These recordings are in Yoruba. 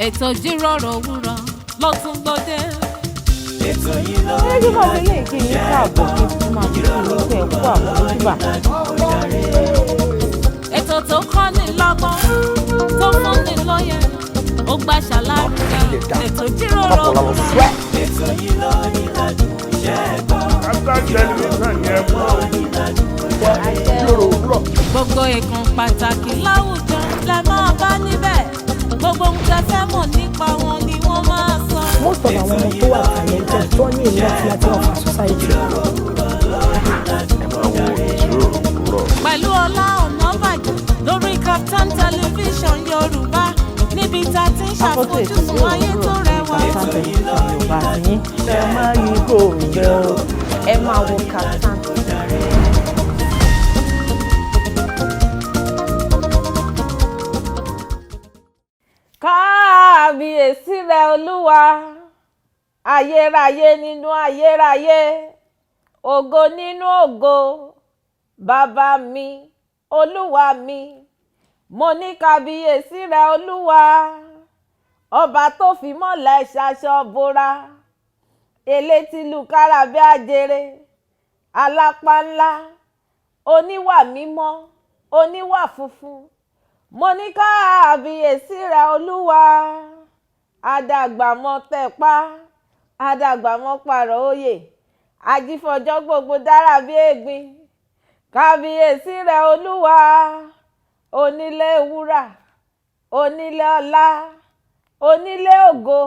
ètò Ijiroro Owuro ló tún gbòde. ètò yìí ló ń bá wọlé kí n káàbọ̀ kí n tún máa fi ìlú ẹ̀kú àmójúbà. ètò tó kọ́ ni lọ́gbọ́n tó fún ni lóye ó gbà ṣàlàyé ètò Ijiroro Owuro. ètò yìí ló ní ládùn ṣẹ́gbọ́n. gbogbo ìkan pàtàkì láwùjọ lẹ máa bá níbẹ̀ gbogbo ohun tẹ́ fẹ́ mọ̀ nípa wọn ni wọ́n máa sọ. most of àwọn ọmọ tó wà talented tó ní ìlú àti láti ọ̀fà society. pẹ̀lú Ola Onabajo lórí Startimes television Yorùbá níbi tá a ti ń ṣàfojúsùn ayé tó rẹwà. Yorùbá yín ẹ máa rí gòrò ẹ máa wo Startimes. Kábíyèsí rẹ Olúwa ayérayé nínú ayérayé ògo nínú ògo bàbá mi Olúwa mi mo ní kábíyèsí rẹ Olúwa ọba tó fi mọ́lẹ̀ ṣaṣọ bora elétílùkárà bí ajere alápá ńlá oníwà mímọ́ oníwà funfun mo ní kábíyèsí rẹ Olúwa adàgbàmọ́ tẹ̀pá adàgbàmọ́ pààrọ̀ òye ajífọjọ́ gbogbo dára bí ègbin kábíyèsí rẹ Olúwa onílé wúrà onílé ọlá onílé ògo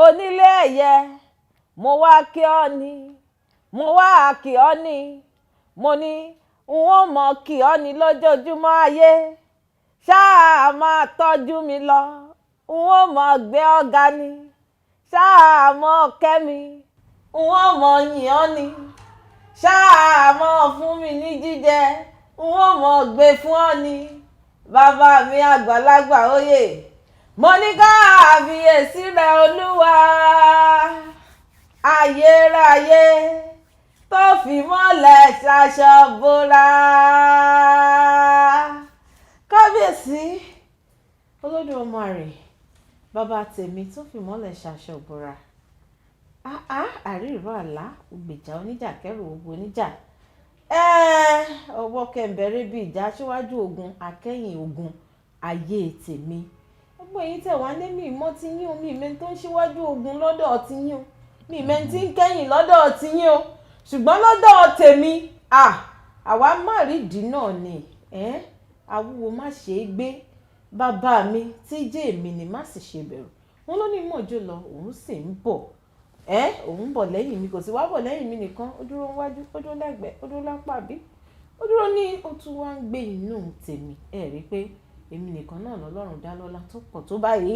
onílé ẹ̀yẹ mo wá kí ọ ni mo wá kí ọ ni mo ní n ó mọ̀ kí ọ ni lójoojúmọ́ ayé ṣáà máa tọ́jú mi lọ n ó mọ̀ gbé ọ̀gá ni ṣáà mọ̀ kẹ́mi n ó mọ̀ yìn ọ́ ni ṣáà mọ̀ fún mi ní jíjẹ n ó mọ̀ gbé fún ọ ni bàbá mi àgbàlagbà oyè mo ní kábíyèsí rẹ Olúwa ayérayé tó fi mọ́lẹ̀ ṣaṣọ bora. Kábíyèsí Olódùmarè bàbá tèmi tó fi mọ́lẹ̀ ṣaṣọ bora àríìró àlá ògbèjà oníjà kẹrù ogun oníjà ọwọ́ kẹ̀mbẹ̀rẹ̀ bíi ìjà síwájú ogun akẹ́yìn ogun ayé tèmi gbogbo èyí tẹ̀ wá ní mi mọ́ ti yín o mi ìmẹ́ tó ń síwájú ogun lọ́dọ̀ ti yín o mi ìmẹ́ tí ń kẹ́yìn lọ́dọ̀ ti yín o ṣùgbọ́n lọ́dọ̀ tèmi àwa má rí ìdí náà ni awúwo má ṣe é gbé bàbá mi tí jẹ́ èmi ni má sì ṣe bẹ̀rù wọn ló ní mọ̀jọ́ lọ òun sì ń bọ̀ òun bọ̀ lẹ́yìn mi kò sí wá bọ̀ lẹ́yìn mi nìkan ó dúró wájú ó dúró lẹ́gbẹ̀ẹ́ ó dúró lápá bí ó dúró ní ó tún wá ń gbé inú tèmi rí pé èmi nìkan náà lọ́lọ́run dá lọ́lá tó pọ̀ tó báyìí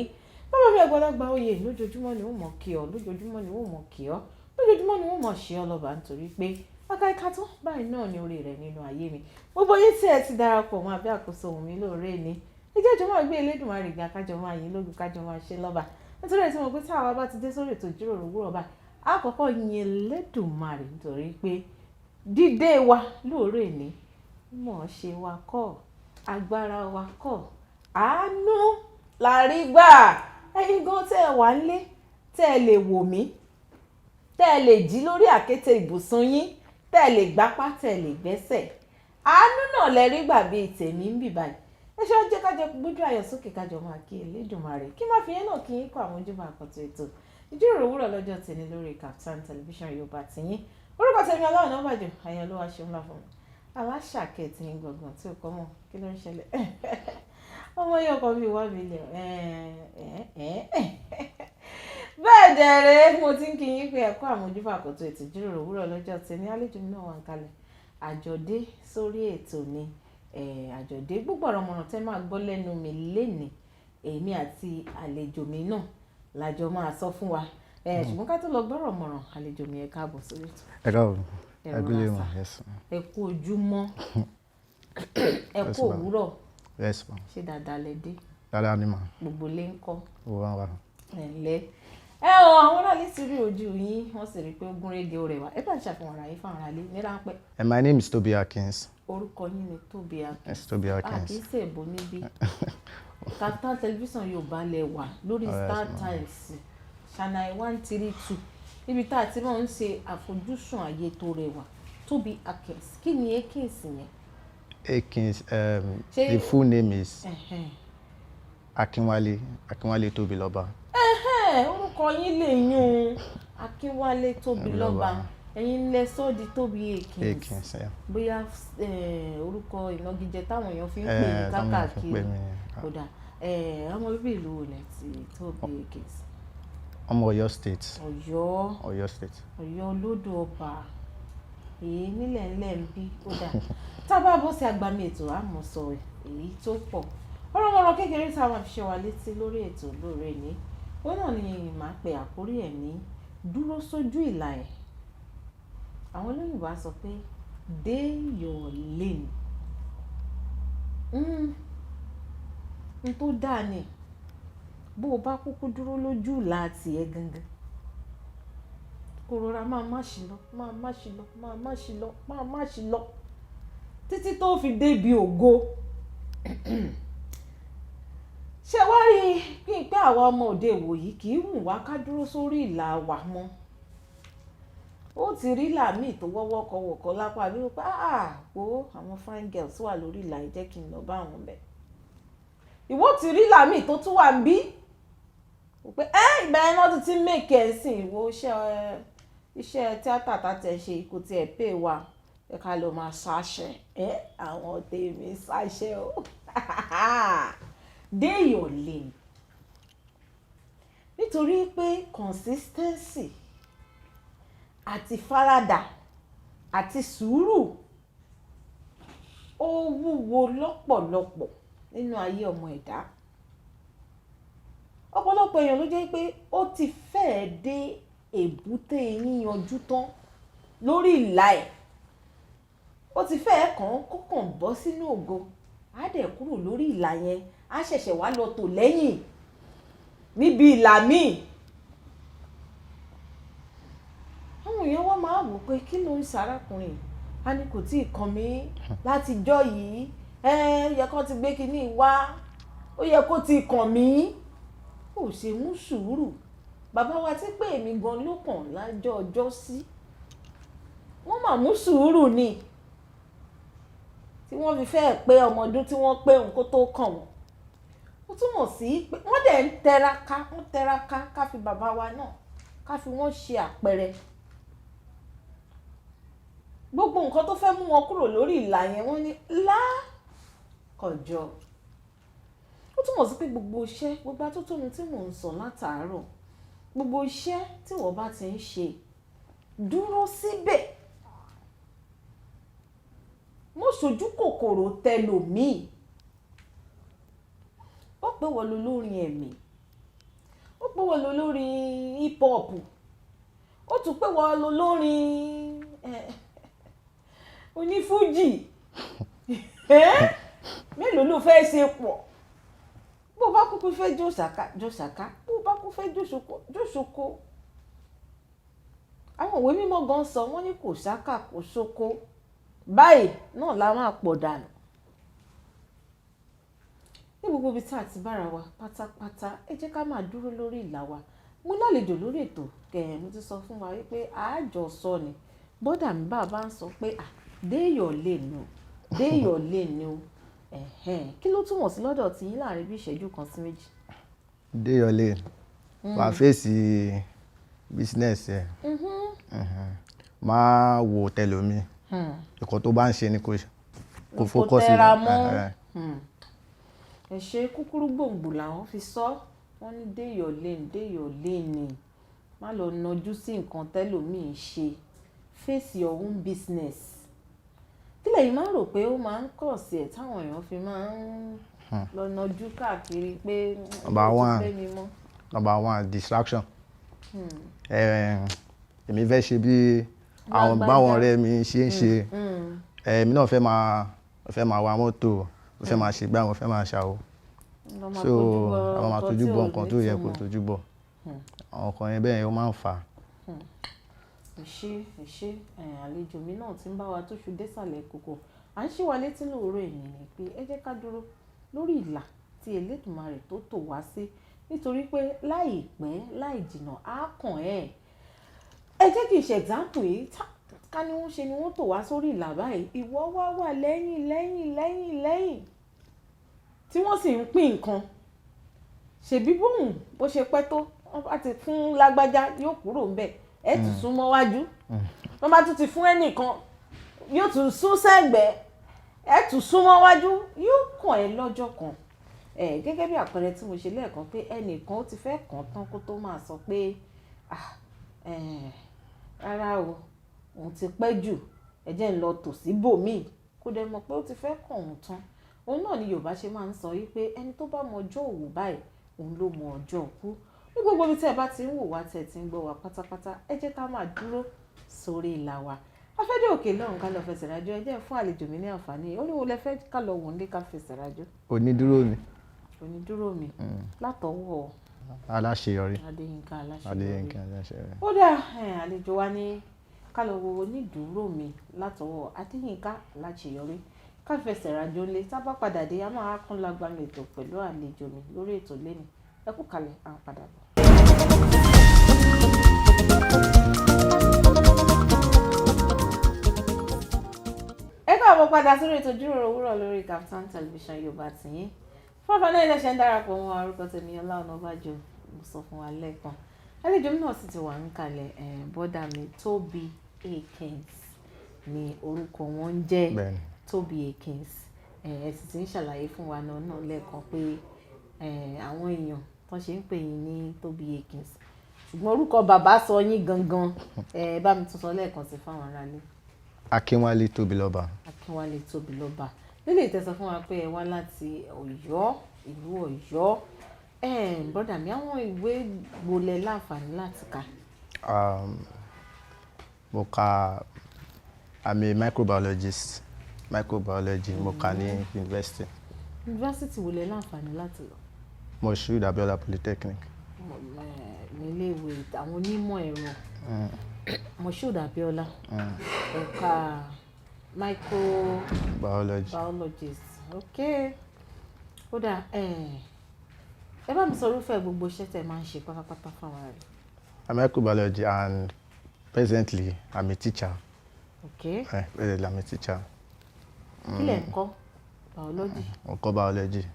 bàbá mi àgbàlagbà oyè lójoojúmọ́ ni ó mọ̀ kí ọ lójoojúmọ́ ni ó mọ̀ kí ọ lójoojúmọ́ ni ó mọ̀ ṣe ọ lọ́ba nítorí pé akáìka tó báyìí náà ni orí rẹ̀ nínú ayé mi gbogbo yín tí ẹ ti darapọ̀ mọ́ abẹ́ àkóso ohùn mi lóore ni ẹjẹ́ ìjọ máa gbé Elédùmarè ga kájọ máa yìn lógo kájọ máa ṣe lọ́ba nítorí ẹ̀ tí mo pé tí àwa bá ti dé sórí ètò Ìjíròrò Òwúrọ̀ báyìí àkọ́kọ́ yin Elédùmarè nítorí pé dídé wa lóore ni mọ̀ ṣe wa kọ́ agbára wa kọ́ àánú la rí gbà ẹ̀yin gan tẹ́ ẹ wà nílé tẹ́ ẹ lè wò mí tẹ́ ẹ lè jí lórí àkéte ibùsùn yín tẹ́ ẹ lè gbápá tẹ́ ẹ lè gbẹ́sẹ̀ àánú náà lẹ rí gbà bíi tèmi ń bì báyìí ẹ ṣe ọjọ́ kájọ gbójú ayọ̀ sókè kájọ máa kí Elédùmarè kí má fi yẹn náà kí yín kọ́ àwọn ojúmọ́ àkọ́tún ètò Ìjíròrò Òwúrọ̀ lọ́jọ́ tèmi lórí Startimes television Yorùbá tiyín orúkọ tèmi Ola Onabajo àyàn ló wá ṣe ńlá fún mi aláṣàkẹ́ tí ń gbọ̀ngàn tí ò kọ́ mọ̀ kí ló ń ṣẹlẹ̀ ọmọ yóò kọ́ bí wá mi lè bẹ́ẹ̀ dẹ̀rẹ́ mo ti ń kí yín pé ẹ̀kọ́ àmójúbà àkọ́tún ètò Ìjíròrò Òwúrọ̀ lọ́jọ́ tèmi àlejò mi náà wà ń kalẹ̀ àjọ̀dé sórí ètò ni àjọ̀dé gbogbo ọ̀rọ̀ mọ̀ràn tẹ́ máa gbọ́ lẹ́nu mi lénìí èmi àti àlejò mi náà lájọ máa sọ fún wa ṣùgbọ́n ká tó lọ gbọ́rọ̀ mọ̀ràn àlejò mi ẹ káàbọ̀ sórí ètò. ẹ káàbọ̀ ẹgbẹ́lẹ́ wọn ẹ kú ojúmọ́ ẹ kú òwúrọ̀ ṣe dáadáa lẹ dé dáadáa ni mà gbogbo lé ń kọ́ wà ẹ̀lẹ́ àwọn aráàlú ti rí ojú yín wọ́n sì rí pé ó gún régé rẹwà ẹ bá ń ṣàfihàn ara yín fún ara lé ní ráńpẹ́. My name is Tobiloba Akins. orúkọ yín ni Tobiloba Akins. Yes, Tobiloba Akins. àkíyèsí èbó níbí. Kaftan television Yorùbá lẹ wà lórí Startimes Channel 132 níbi tá a ti máa ń ṣe àfojúsùn ayé tó rẹwà Tobi Akins. Kí ni Akins yẹn? Akins, the full name is Akinwale Tobiloba. Orúkọ yín lè yún Akinwale Tobiloba. Ẹ̀yin lẹ sọ di Tobi Akins. Bóyá orúkọ ìnagijẹ táwọn èèyàn fi ń pè ní káàkiri. Kódà ọmọ bíbí ìlú wo lẹ ti Tobi Akins? Ọmọ Ọ̀yọ́ State. Ọ̀yọ́ State. Ọ̀yọ́ olódò ọba. Èyí nílẹ̀ ńlẹ̀ ń bí. Kódà tá a bá bọ́ sí agbami ètò àmọ́ sọ èyí tó pọ̀. Ọ̀rọ̀ kékeré tá a máa fi ṣe wá létí lórí ètò lóore ní. Ó náà ni màá pe àkórí ẹ̀ ní dúró sójú ìlà ẹ̀. Àwọn olóyìnbó á sọ pé day your lane. N tó dáa ni bó o bá kúkú dúró lójú ìlà tiẹ̀ gangan. Kó rọra máa má ṣì lọ títí tó fi débi ògo. Ṣé wá rí kí n pé àwa ọmọ òde ìwòyí kì í wù wá ká dúró sórí ìlà wa mọ́. Ó ti rí làmì tó wọ́wọ́ kọ̀wọ̀kọ̀ lápá bí wípé wo àwọn fine girls wà lórí ìlà yìí jẹ́ kí n lọ bá àwọn bẹ̀. Ìwọ ti rí làmì tó tún wà ń bí wípé ìgbà yẹn náà ti make ẹ̀ sìn ìwọ iṣẹ́ tíátà tàtẹ̀ ṣe kò tiẹ̀ pè wá ẹ ká lọ máa ṣàṣẹ àwọn tèmi ṣàṣẹ o. Day your lane. Nítorí pé consistency àti faradà àti sùúrù ó wúwo lọ́pọ̀lọpọ̀ nínú ayé ọmọ ẹ̀dá. Ọ̀pọ̀lọpọ̀ èèyàn ló jẹ́ pé ó ti fẹ́ẹ̀ dé èbúté yíyanjú tán lórí ìlà ẹ̀. Ó ti fẹ́ẹ̀ kọ́kàn bọ́ sínú ògo. Á dẹ̀ kúrò lórí ìlà yẹn. Á ṣẹ̀ṣẹ̀ wá lọ tò lẹ́yìn níbi ìlà míì. Àwọn èèyàn wọ́n máa wò pé kí ló ń ṣarákùnrin? A ní kò tí ì kàn mí láti jọ́ yìí. Yẹ kó ti gbé kinní wá. Ó yẹ kó ti kàn mí. Ó ṣe mú sùúrù. Bàbá wa tí pé èmi gan ló kàn lájọ́ ọjọ́ sí. Wọ́n máa mú sùúrù ni. Tí wọ́n fi fẹ́ pé ọmọ ọdún tí wọ́n pé òun kó tó kàn wọ́n. Ó túmọ̀ sí pé wọ́n dẹ̀ ń tẹraka ká fi bàbá wa náà ká fi wọ́n ṣe àpẹẹrẹ. Gbogbo nǹkan tó fẹ́ mú wọn kúrò lórí ìlà yẹn wọ́n ní kọjọ. Ó túmọ̀ sí pé gbogbo iṣẹ́ gbogbo atótónu tí mò ń sọ látàárọ̀ gbogbo iṣẹ́ tí wọ́n bá ti ń ṣe dúró síbẹ̀. Mo ṣojú kòkòrò tẹlòmíì. Ó pé wọ́n lo lórin ẹ̀mí. Ó pé wọ́n lo lórin hip hop. Ó tún pé wọ́n lo lórin onífújì. Mélòó ló fẹ́ ṣe pọ̀? Bó bá kúkú fẹ́ jó ṣàká. Bó bá kúkú fẹ́ jó ṣoko. Àwọn òwe mímọ́ gan sọ wọ́n ní kò ṣàká kò ṣoko. Báyìí náà la máa pọ̀ dànù. Ní gbogbo ibi tí a ti bára wa pátápátá ẹ jẹ́ ká máa dúró lórí ìlà wa. Mo lálejò lórí ètò mo ti sọ fún wa wípé àjọsọ ni. Bọ́dà mi bàbá ń sọ pé day your lane o. Day your lane o. Kí ló túmọ̀ sí lọ́dọ̀ tí yín láàrin bí ìṣẹ́jú kan sí méjì? Day your lane. Wà fèsì business ẹ̀. Máa wo tẹlòmí. Ẹ̀kọ́ tó bá ń ṣe ni kò focus ní. Ẹ ṣe kúkúrú gbòǹgbò làwọn fi sọ. Wọ́n ní day your lane ni. Má lọ nájú sí nǹkan tẹlòmí ń ṣe. Face your own business. Kílẹ̀ yìí máa ń rò pé ó máa ń kọ̀ sí ẹ̀ táwọn èèyàn fi máa ń lọ nájú káàkiri pé number one distraction. Èmi fẹ́ ṣe bí àwọn báwọn ọ̀rẹ́ mi ṣe ń ṣe. Èmi náà fẹ́ máa wa mọ́tò. Mo fẹ́ máa ṣe gbá mo fẹ́ máa ṣàwó. So àwọn máa tójú bọ̀ nǹkan tó yẹ kó tójú bọ̀. Àwọn nǹkan yẹn bẹ́ẹ̀ ó máa ń fà. Ẹ ṣé àlejò mi náà tí ń bá wa tó ṣu désàlẹ̀ kòkò. À ń ṣí wa létí lóòrò èyí ni pé ẹ jẹ́ ká dúró lórí ìlà tí Elédùmarè tó tò wá sí nítorí pé láìpẹ́ láì jìnnà á kàn ẹ́ jẹ́ kí n ṣe example yìí ká ní wọ́n ṣe ni wọ́n tò wá sórí ìlà báyìí ìwọ wà lẹ́yìn tí wọ́n sì ń pín nǹkan ṣèbí bóun bó ṣe pẹ́ tó wọ́n bá ti fún lágbájá yóò kúrò ńbẹ̀ ẹ tún sún mọ́ wájú wọ́n bá tún ti fún ẹnìkan yóò tún sún sẹ́gbẹ̀ẹ́ ẹ tún sún mọ́ wájú yóò kàn ẹ́ lọ́jọ́ kan gẹ́gẹ́ bí àpẹẹrẹ tí mo ṣe lẹ́ẹ̀kan pé ẹnìkan ó ti fẹ́ kàn tán kó tó máa sọ pé rárá o òun ti pẹ́ jù ẹ jẹ́ ń lọ tò sí bòmíì kó dẹ̀ mọ̀ pé ó ti fẹ́ kàn òun tán òun náà ni Yorùbá ṣe máa ń sọ yìí pé ẹni tó bá mọ ọjọ́ òwò báyìí òun ló mọ ọjọ́ òkú ní gbogbo ibi tí ẹ bá ti ń wò wá tẹ̀ tí ń gbọ́ wá pátápátá ẹ jẹ́ ká máa dúró sórí ìlà wa afẹ́dé òkè lọ́run ká lọ fẹsẹ̀ rájò ẹ jẹ́ fún àlejò mi ní àǹfààní ó ní wo lẹ fẹ́ ká lọ wò ní ká fẹsẹ̀ rájò. onídúró mi látọwọ́ aláṣeyọrí Adéyínká aláṣeyọrí ó dà àlejò wa ní ká lọ wo onídúró mi látọwọ́ Adéyínká aláṣeyọrí ká fẹsẹ̀ rájò lé tá bá padà dé a máa kún lágbàmì ètò pẹ̀lú àlejò mi lórí ètò lẹ́nu ẹ kú kalẹ̀ à ń padà bọ̀. ẹ káàbọ̀ padà sórí ètò Ijiroro Owuro lórí Kaftan television Yorùbá tìyín fọ́fọ́ náà ilé-iṣẹ́ ń darapọ̀ mọ́ orúkọ tèmi Ola Onabajo mo sọ fún wa lẹ́ẹ̀kan àlejò mi náà sì ti wà ń kalẹ̀ bọ́dà mi Tobi Akins ni orúkọ wọn ń jẹ́ Tobi Akins ẹ sì ti ń ṣàlàyé fún wa náà lẹ́ẹ̀kan pé àwọn èèyàn tó ṣe ń pè yín ní Tobi Akins ṣùgbọ́n orúkọ bàbá sọ yín gangan bá mi tún sọ lẹ́ẹ̀kan sí fáwọn aráalé. Akinwale Tobiloba. Akinwale Tobiloba nílé ìtẹ́sọ fún wa pé ẹ wá láti Ọ̀yọ́ ìlú Ọ̀yọ́ bọ́dà mi àwọn ìwé gbolẹ̀ láǹfààní láti kà. Mo kà I'm a microbiologist mo kà ní university. University wo lẹ láǹfààní láti lọ? Moshood Abiola Polytechnic. Nílé ìwé àwọn onímọ̀ ẹ̀rọ Moshood Abiola ẹ̀ka microbiologist ok ó dà ẹ bá mi sọ irúfẹ́ gbogbo iṣẹ́ tẹ́ máa ń ṣe pátápátá fáwọn rẹ̀. I'm a microbiologist and presently I'm a teacher. Okay. Presently I'm a teacher. Kí lẹ̀ ń kọ́? Biology. Mo kọ́ biology.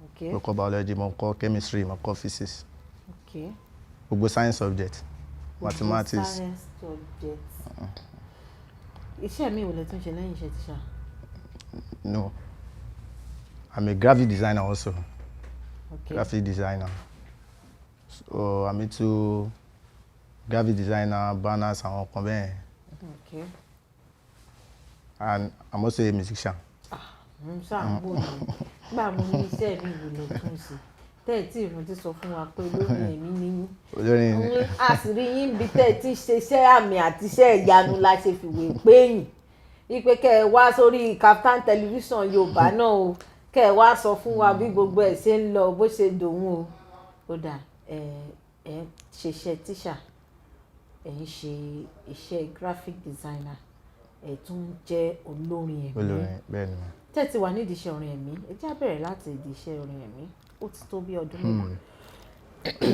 Okay. Mo kọ́ biology, mo kọ́ chemistry, mo kọ́ physics. Okay. Gbogbo science subject. Mathematics. Science subject. Iṣẹ́ mi wo lẹ tún ṣe lẹ́yìn iṣẹ́ teacher? No. I'm a graphic designer also. Okay. Graphic designer. So I'm into graphic designer, banners, and all that. Okay. And I'm also a musician. Ṣàǹgbò ni gbà mo ní iṣẹ́ mi ìwò lọ tún sí tẹ́ẹ̀tì ìrántí sọ fún wa pé olórin ẹ̀mí níyìn Olórin àṣírí yín bí tẹ́ẹ̀tì ṣe iṣẹ́ àmì àti iṣẹ́ ìyanu la ṣe fìwé péyìn wípé kẹ́ ẹ wá sórí Kaftan television Yorùbá náà o kẹ́ ẹ wá sọ fún wa bí gbogbo ẹ̀ ṣe ń lọ bó ṣe dòun o ó dà ẹ ṣe iṣẹ́ tíṣà ẹ ń ṣe iṣẹ́ graphic designer ẹ tún jẹ́ olórin ẹ̀mí. olórin bẹ́ẹ̀ ni. Tẹ́tí wà nídìí iṣẹ́ orin ẹ̀mí ẹ jẹ́ á bẹ̀rẹ̀ láti ìdí iṣẹ́ orin ẹ̀mí ó ti tó bí ọdún mẹ́wàá.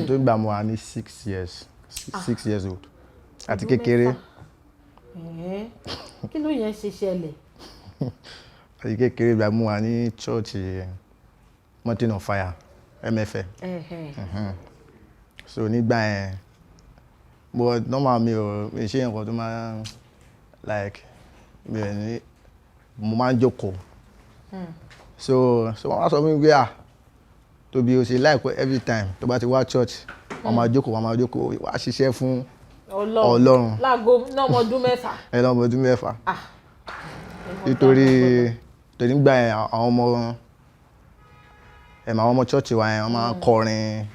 tó gbà mo wà ní 6 years old àti kékeré. Kí ló yẹn ṣe ṣẹlẹ̀? àti kékeré gbà mo wà ní church Mountain of Fire MFM. So nígbà yẹn but normal mi ò ṣe nǹkan tó máa like mi ò ní mo máa ń jókòó. So wọ́n wá sọ fún mi pé Tobi o ṣe láìpẹ́ every time tó bá ti wá church wọ́n máa jókòó wá ṣiṣẹ́ fún Ọlọ́run. Láago lọ́mọdún mẹ́fà. Lọ́mọdún mẹ́fà. Nítorí nígbà yẹn àwọn ọmọ church wa yẹn wọ́n máa kọrin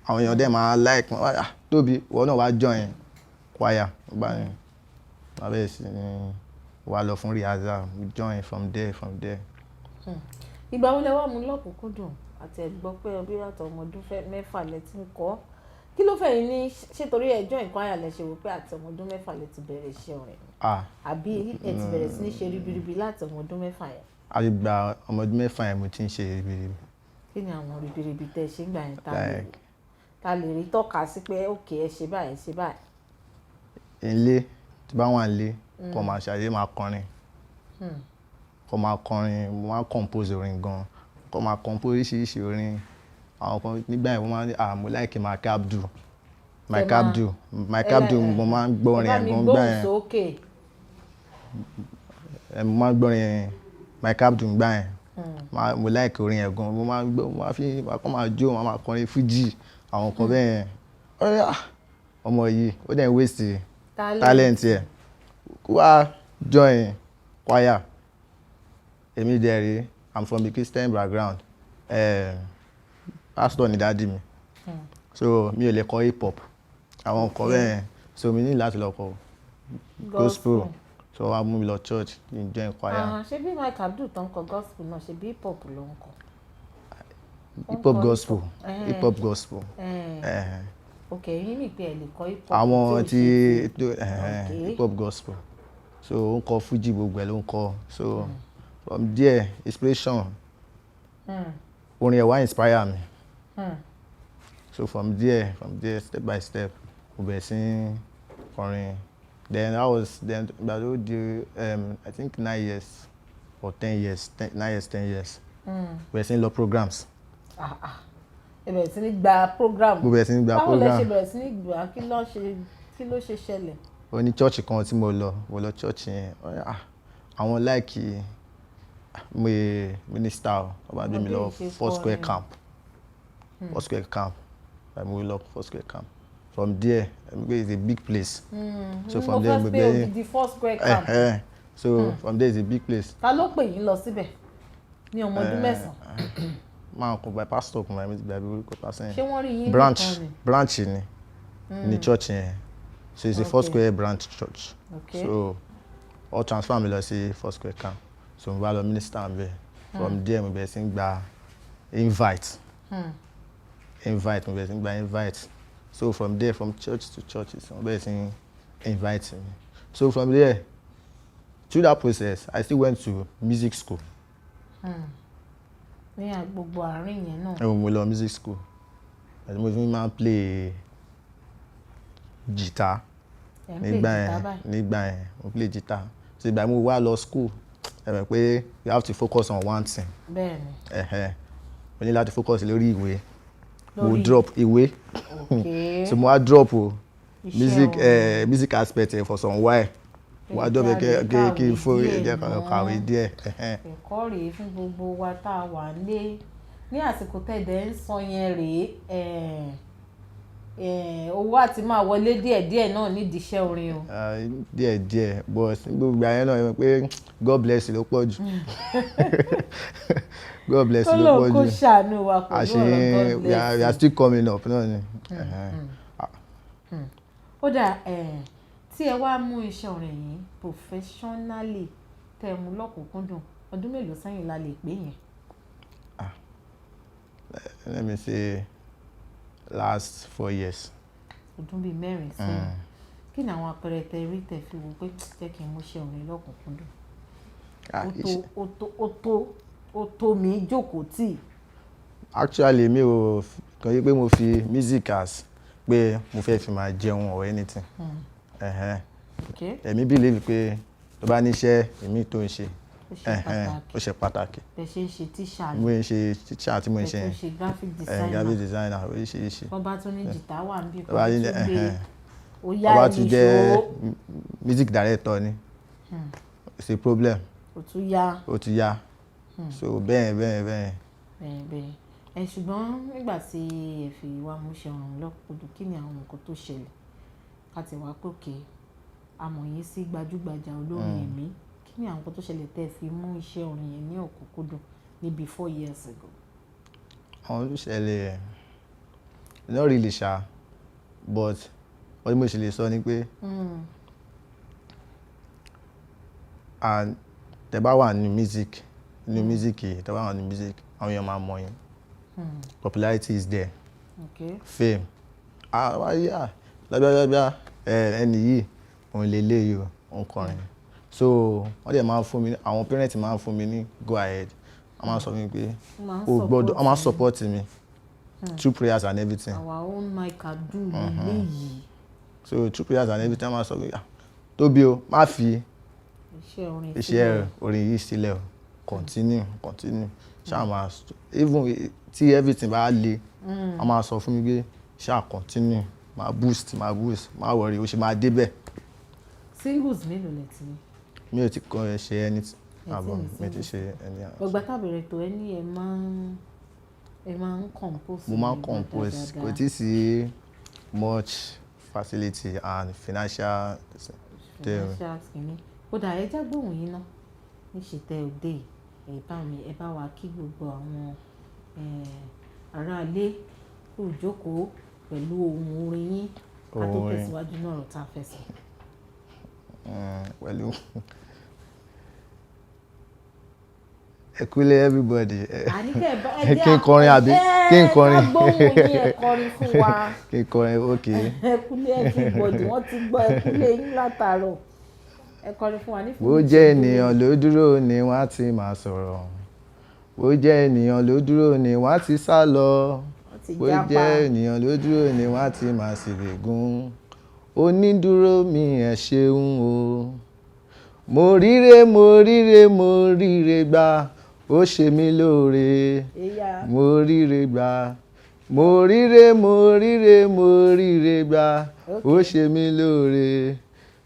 àwọn èèyàn dẹ̀ máa like Tobi wọ́n náà wá join choir gbà yẹn wọ́n bẹ̀rẹ̀ sí ní wá lọ fún rehearsal we join from there. Ìgbà wo lẹ wá mú lọ́kùnkúndùn àti ẹ̀gbọ́n pé ọbí àtọ̀ ọmọdún mẹ́fà lẹ ti ń kọ́ kí ló fẹ́ yín ní ṣé torí ẹjọ́ nǹkan àyà lẹ ṣe wò pé àti ọmọdún mẹ́fà lẹ ti bẹ̀rẹ̀ iṣẹ́ orin àbí ẹ ti bẹ̀rẹ̀ sí ní ṣe ribiribi láti ọmọdún mẹ́fà yẹn. Àgbà ọmọdún mẹ́fà yẹn mo ti ń ṣe ribiribi kí ni àwọn ribiribi tẹ́ ṣe ń gbà yẹn ta lè rí tọ́ka sí pé òkè ẹ ṣe báyìí ẹ ṣe báyìí. ilé tí bá wà nílé kò máa ṣàdé máa kọrin kò máa kọrin mo máa compose orin gan kò máa compose oríṣiríṣi orin àwọn kan nígbà yẹn mo máa ní mo like Mike Abdul mo máa ń gbọ́ orin ẹ̀ gan gbà yẹn mo máa ń gbọ́ orin Mike Abdul gbà yẹn mo like orin ẹ̀ gan mo máa ń gbọ́ mo máa fi máa jó mo máa kọrin fújì àwọn kan bẹ́ẹ̀ yẹn ọmọ yìí ó dẹ̀ ń waste talent yẹ kó wá join choir èmi dẹ̀ rí I'm from a Christian background pastor ni dáàdi mi so mi ò lè kọ hip hop àwọn nǹkan bẹ́ẹ̀ so mi ní láti lọ kọ gospel so wọ́n á mú mi lọ church ní join choir. ṣé bí Mike Abdul tó ń kọ gospel náà ṣe bí hip hop ló ń kọ. hip hop gospel. ok yín mi pé ẹ lè kọ hip hop. àwọn tí hip hop gospel so ó ń kọ fújì gbogbo ẹ̀ ló ń kọ so from there inspiration orin ẹ̀ wá inspire mi so from there step by step mo bẹ̀rẹ̀ sí kọrin then that will do I think 9 years or 10 years 10 years bẹ̀rẹ̀ sí lọ programs. ẹ bẹ̀rẹ̀ sí ní gba program. mo bẹ̀rẹ̀ sí ní gba program. báwo lẹ ṣe bẹ̀rẹ̀ sí ní gbà kí ló ṣe ṣẹlẹ̀. ó ní church kan tí mo lọ church yẹn àwọn láìkì minister ọba gbé mi lọ Foursquare camp mo lọ Foursquare camp from there it's a big place so from there mo bẹ̀rẹ̀ the Foursquare camp so from there it's a big place. ta ló pè yín lọ síbẹ̀ ní ọmọ ọdún mẹ́sàn-án. máa kọ by pastor kùnà mi ti gbàgbé orúkọ pásẹ yẹn. ṣé wọ́n rí yín nìkan ni. branch ni church yẹn so it's a Foursquare branch church so all transfer mi lọ sí Foursquare camp so mo bá lọ minister mbẹ from there mo bẹ̀rẹ̀ sí gba invite mo bẹ̀rẹ̀ sí gba invite so from there from church to church mo bẹ̀rẹ̀ sí invite me so from there through that process I still went to music school. ní gbogbo àárín yẹn náà. mo lọ music school àti mo fi máa ń play guitar nígbà yẹn mo play guitar so ìgbà mo wá lọ school ẹ mọ̀ pé you have to focus on one thing. bẹ́ẹ̀ni. mo ní láti focus lórí ìwé mo drop ìwé so mo wá drop music aspect for some while wá dọ́bẹ̀ kí n fún ẹ̀jẹ̀ kan kàwé díẹ̀. ẹ̀kọ́ rèé fún gbogbo wa tá a wà ní àsìkò tẹ̀dẹ̀ ń sọ yẹn rèé owó àti máa wọlé díẹ̀díẹ̀ náà nídìí iṣẹ́ orin o. díẹ̀díẹ̀ but gbogbo àyẹn náà yẹn pé God bless you ló pọ̀ jù God bless you ló pọ̀ jù kó ṣàánú wa pẹ̀lú ọ̀rọ̀ God bless you. we are still coming up náà ni. ó dà tí ẹ wá mú iṣẹ́ orin yìí professionally tẹ́ mú lọ́kùnkúndùn ọdún mélòó sẹ́yìn la lè pè yẹn. Let me say last 4 years. ọdún bíi 4 sẹ́yìn kí ni àwọn àpẹẹrẹ tẹ rí tẹ fi wò pé jẹ́ kí n mú iṣẹ́ orin lọ́kùnkúndùn ó tó mi jókòó tì. Actually mi ò kàn yí pé mo fi music as pé mo fẹ́ fi máa jẹun or anything. Èmi believe pé tó bá níṣẹ́ èmi tó ń ṣe ó ṣe pàtàkì. bẹ́ẹ̀ ṣe ń ṣe tíṣà mo ń ṣe tíṣà tí mo ń ṣe bẹ́ẹ̀ tó ṣe graphic designer oríṣiríṣi. wọ́n bá tún ní jìtá wà ń bí kó tó gbé ó yá tún jẹ́ music director ni it's a problem. ó tún yá. So bẹ́ẹ̀. Ṣùgbọ́n nígbà tí ẹ fi wá mú iṣẹ́ orin lọ́kùnkúndùn kí ni àwọn nǹkan tó ṣẹlẹ̀ ká ti wá pòkè àmọ̀ yín sí gbajúgbajà olórin ẹ̀mí kí ni àwọn nǹkan tó ṣẹlẹ̀ tẹ́ fi mú iṣẹ́ orin yẹn ní ọ̀kúnkúndùn ní bí 4 years ago. àwọn tó ṣẹlẹ̀ not really sha but wọ́n tí mo ṣe lè sọ ni pé and tẹ́ bá wà ní music yìí tẹ́ bá wà ní music àwọn èèyàn máa mọ̀ yín. Popularity is there. Fame. Lábẹ́lábẹ́ ẹni yìí òun lè léyìí òun kọrin. So wọ́n dẹ̀ máa ń fún mi àwọn parents máa ń fún mi ní go ahead a máa sọ mi pé o gbọ́dọ̀, a máa support mi through prayers and everything. Our own mic do léyìí. So through prayers and everything, a máa sọ pé Tóbi o, má fi iṣẹ́ orin yìí sílẹ̀ o, continue. Ṣá máa even tí everything bá le, a máa sọ fún mi pé ṣá continue, máa boost, má worry, o ṣe máa débẹ̀. Singles mélòó lẹ ti ní? Mi ò tí kọ́ ṣe anything àbọ̀, mi ti ṣe any. Ọgbà tábìrẹ̀ tó ẹni ẹ máa ń compose. Mo máa ń compose, kò tí sí much facility and financial scheme. Ó dà ẹ jágbóhùn yín náà ní ṣètẹ òde ẹ bá wa kí gbogbo àwọn aráalé kú ìjókòó pẹ̀lú ohun orin yín ká tó tẹ̀síwájú náà ọ̀rọ̀ tá a fẹ́ sọ. Pẹ̀lú ẹ kúlé everybody. Kí n kọrin àbí kí n kọrin? Ẹ gbóhùn yín ẹ kọrin fún wa. Kí n kọrin, okay. Ẹ kúlé everybody, wọ́n ti gbọ́ ẹ kúlé yín látàárọ̀. Ẹ kọrin fún wa ní fún mi. Bó jẹ́ ènìyàn ló dúró ni wọ́n á ti máa sọ̀rọ̀. Bó jẹ́ ènìyàn ló dúró ni wọ́n á ti sá lọ. Bó jẹ́ ènìyàn ló dúró ni wọ́n á ti máa ṣègbègún. Onídúró mi ẹ ṣeun o. Mo ríre gbà, ó ṣe mí lóore. Mo ríre gbà, mo ríre gbà, ó ṣe mí lóore.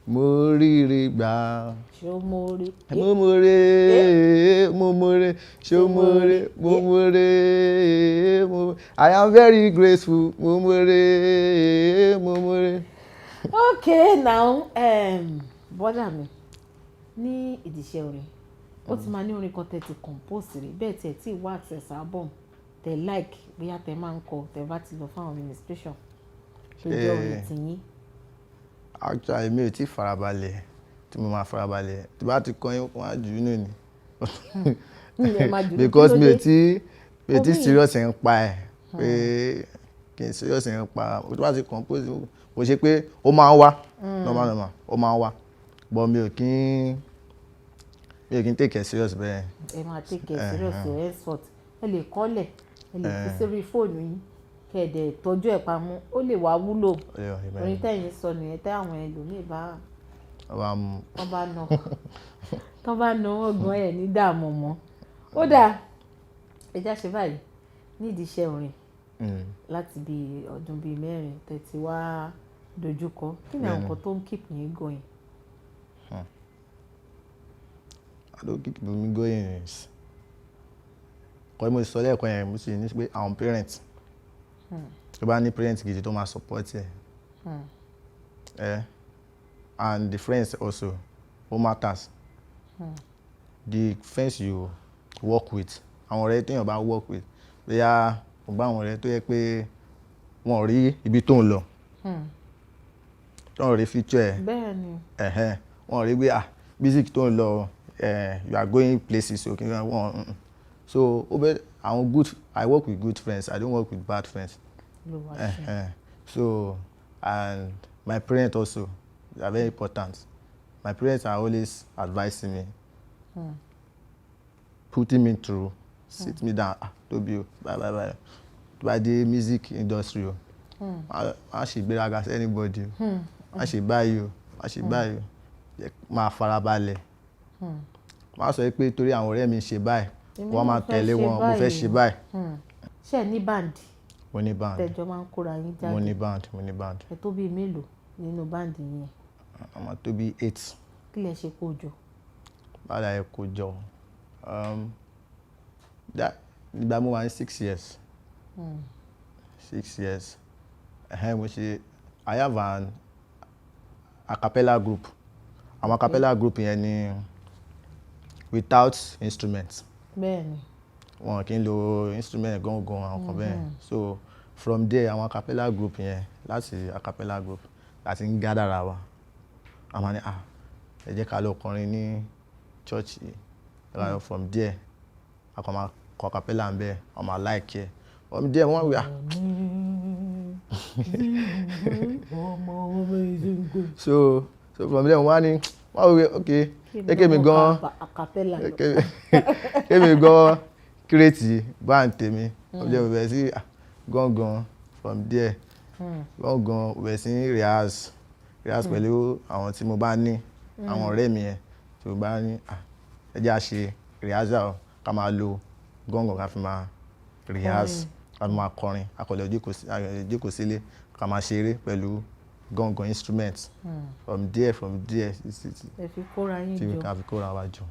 Mo ríre gbà. Ṣomore. I am very grateful. Momore. Okay, now, bọ́dà mi, ní ìdíṣẹ́ orin, ó ti máa ní orin kan tẹ́ ti compose rí, bẹ́ẹ̀ tẹ́ tí wá access album, tẹ́ like, bóyá tẹ́ máa ń kọ, tẹ́ bá ti lọ fún administration, tó jẹ́ orin tiyín. Actually, mi ò tí farabalẹ̀, tí mo máa farabalẹ̀, tí bá ti kọ́ yín, wọ́n á jù nínú ni. Because mi ò tí serious ń pa ẹ̀, pé kí n serious ń pa, ó tí bá ti compose, ó ṣe pé ó máa ń wá, normal, ó máa ń wá, but mi ò kí n take it serious bẹ́ẹ̀. Ẹ máa take it serious o, henceforth, ẹ lè kọ́lẹ̀, ẹ lè fi sórí fóònù yín. Kẹ̀dẹ̀ tọ́jú ẹ̀ pamọ́, ó lè wá wúlò. Orin tẹ́yìn sọ nìyẹn tẹ́ àwọn ẹlòmíì bá ná ọgbọ́n ẹ̀ ní dààmú mọ́. Ó dáa, ẹ já ṣe báyìí nídìí iṣẹ́ orin láti bí ọdún bíi 4 tẹ́tí wá dojúkọ. Kí ni àwọn nǹkan tó ń keep yín going? I don't keep me going. Kọ́ mo sọ lẹ́ẹ̀kan yẹn, mo sì ní pé àwọn parents. Tó bá ní parents gidi tó máa support ẹ. And the friends also, what matters. The friends you work with, àwọn ọ̀rẹ́ téèyàn bá work with, bóyá mo bá àwọn ọ̀rẹ́ tó yẹ pé wọn ò rí ibi tó ń lọ, tó ń rí future ẹ. Bẹ́ẹ̀ni. Wọn ò rí pé music tó ń lọ, you are going places, okay, so àwọn good, I work with good friends, I don't work with bad friends. So, and my parents also, they are very important. My parents are always advising me, putting me through, sit me down, Tobi, bye. By the music industry, I should be like anybody. I should buy you. Máa farabalẹ̀. Máa sọ pé torí àwọn ọ̀rẹ́ mi ṣe báyìí, wọ́n máa tẹ̀lé wọn, mo fẹ́ ṣe báyìí. Ṣé ẹ ní band? Mo ní band. Tẹ́jọ́ máa ń kóra yín jáde. Mo ní band. Ẹ tó bí mélòó nínú band yẹn? A máa tó bí 8. Kí lẹ ṣe kó jọ? Báyìí ẹ kó jọ. Nígbà mo wà ní 6 years. 6 years. I have an a cappella group. Àwọn a cappella group yẹn ni without instruments. Bẹ́ẹ̀ni. Wọn kì í lo instrument gángan àwọn kan bẹ́ẹ̀. So from there àwọn a cappella group yẹn, láti a cappella group láti ń gather wa. A máa ní ẹ jẹ́ ká lọ kọrin ní church yìí. From there a kàn máa kọ cappella ń bẹ́ẹ̀, wọ́n máa like ẹ̀. From there wọ́n wí so from there wọ́n á ní wọ́n wí okay, kémi gan create band tèmi ó jẹ́ bẹ̀rẹ̀ sí gángan from there gángan bẹ̀rẹ̀ sí rehearse pẹ̀lú àwọn tí mo bá ní àwọn ọ̀rẹ́ mi yẹn tí mo bá ní ẹ jẹ́ á ṣe rehearsal ká máa lo gángan ká fi máa rehearse ká fi máa kọrin akọ̀lẹ̀ jókòó sílé ká máa ṣeré pẹ̀lú gángan instrument from there ẹ fi kóra yín jọ ká fi kóra wa jọ.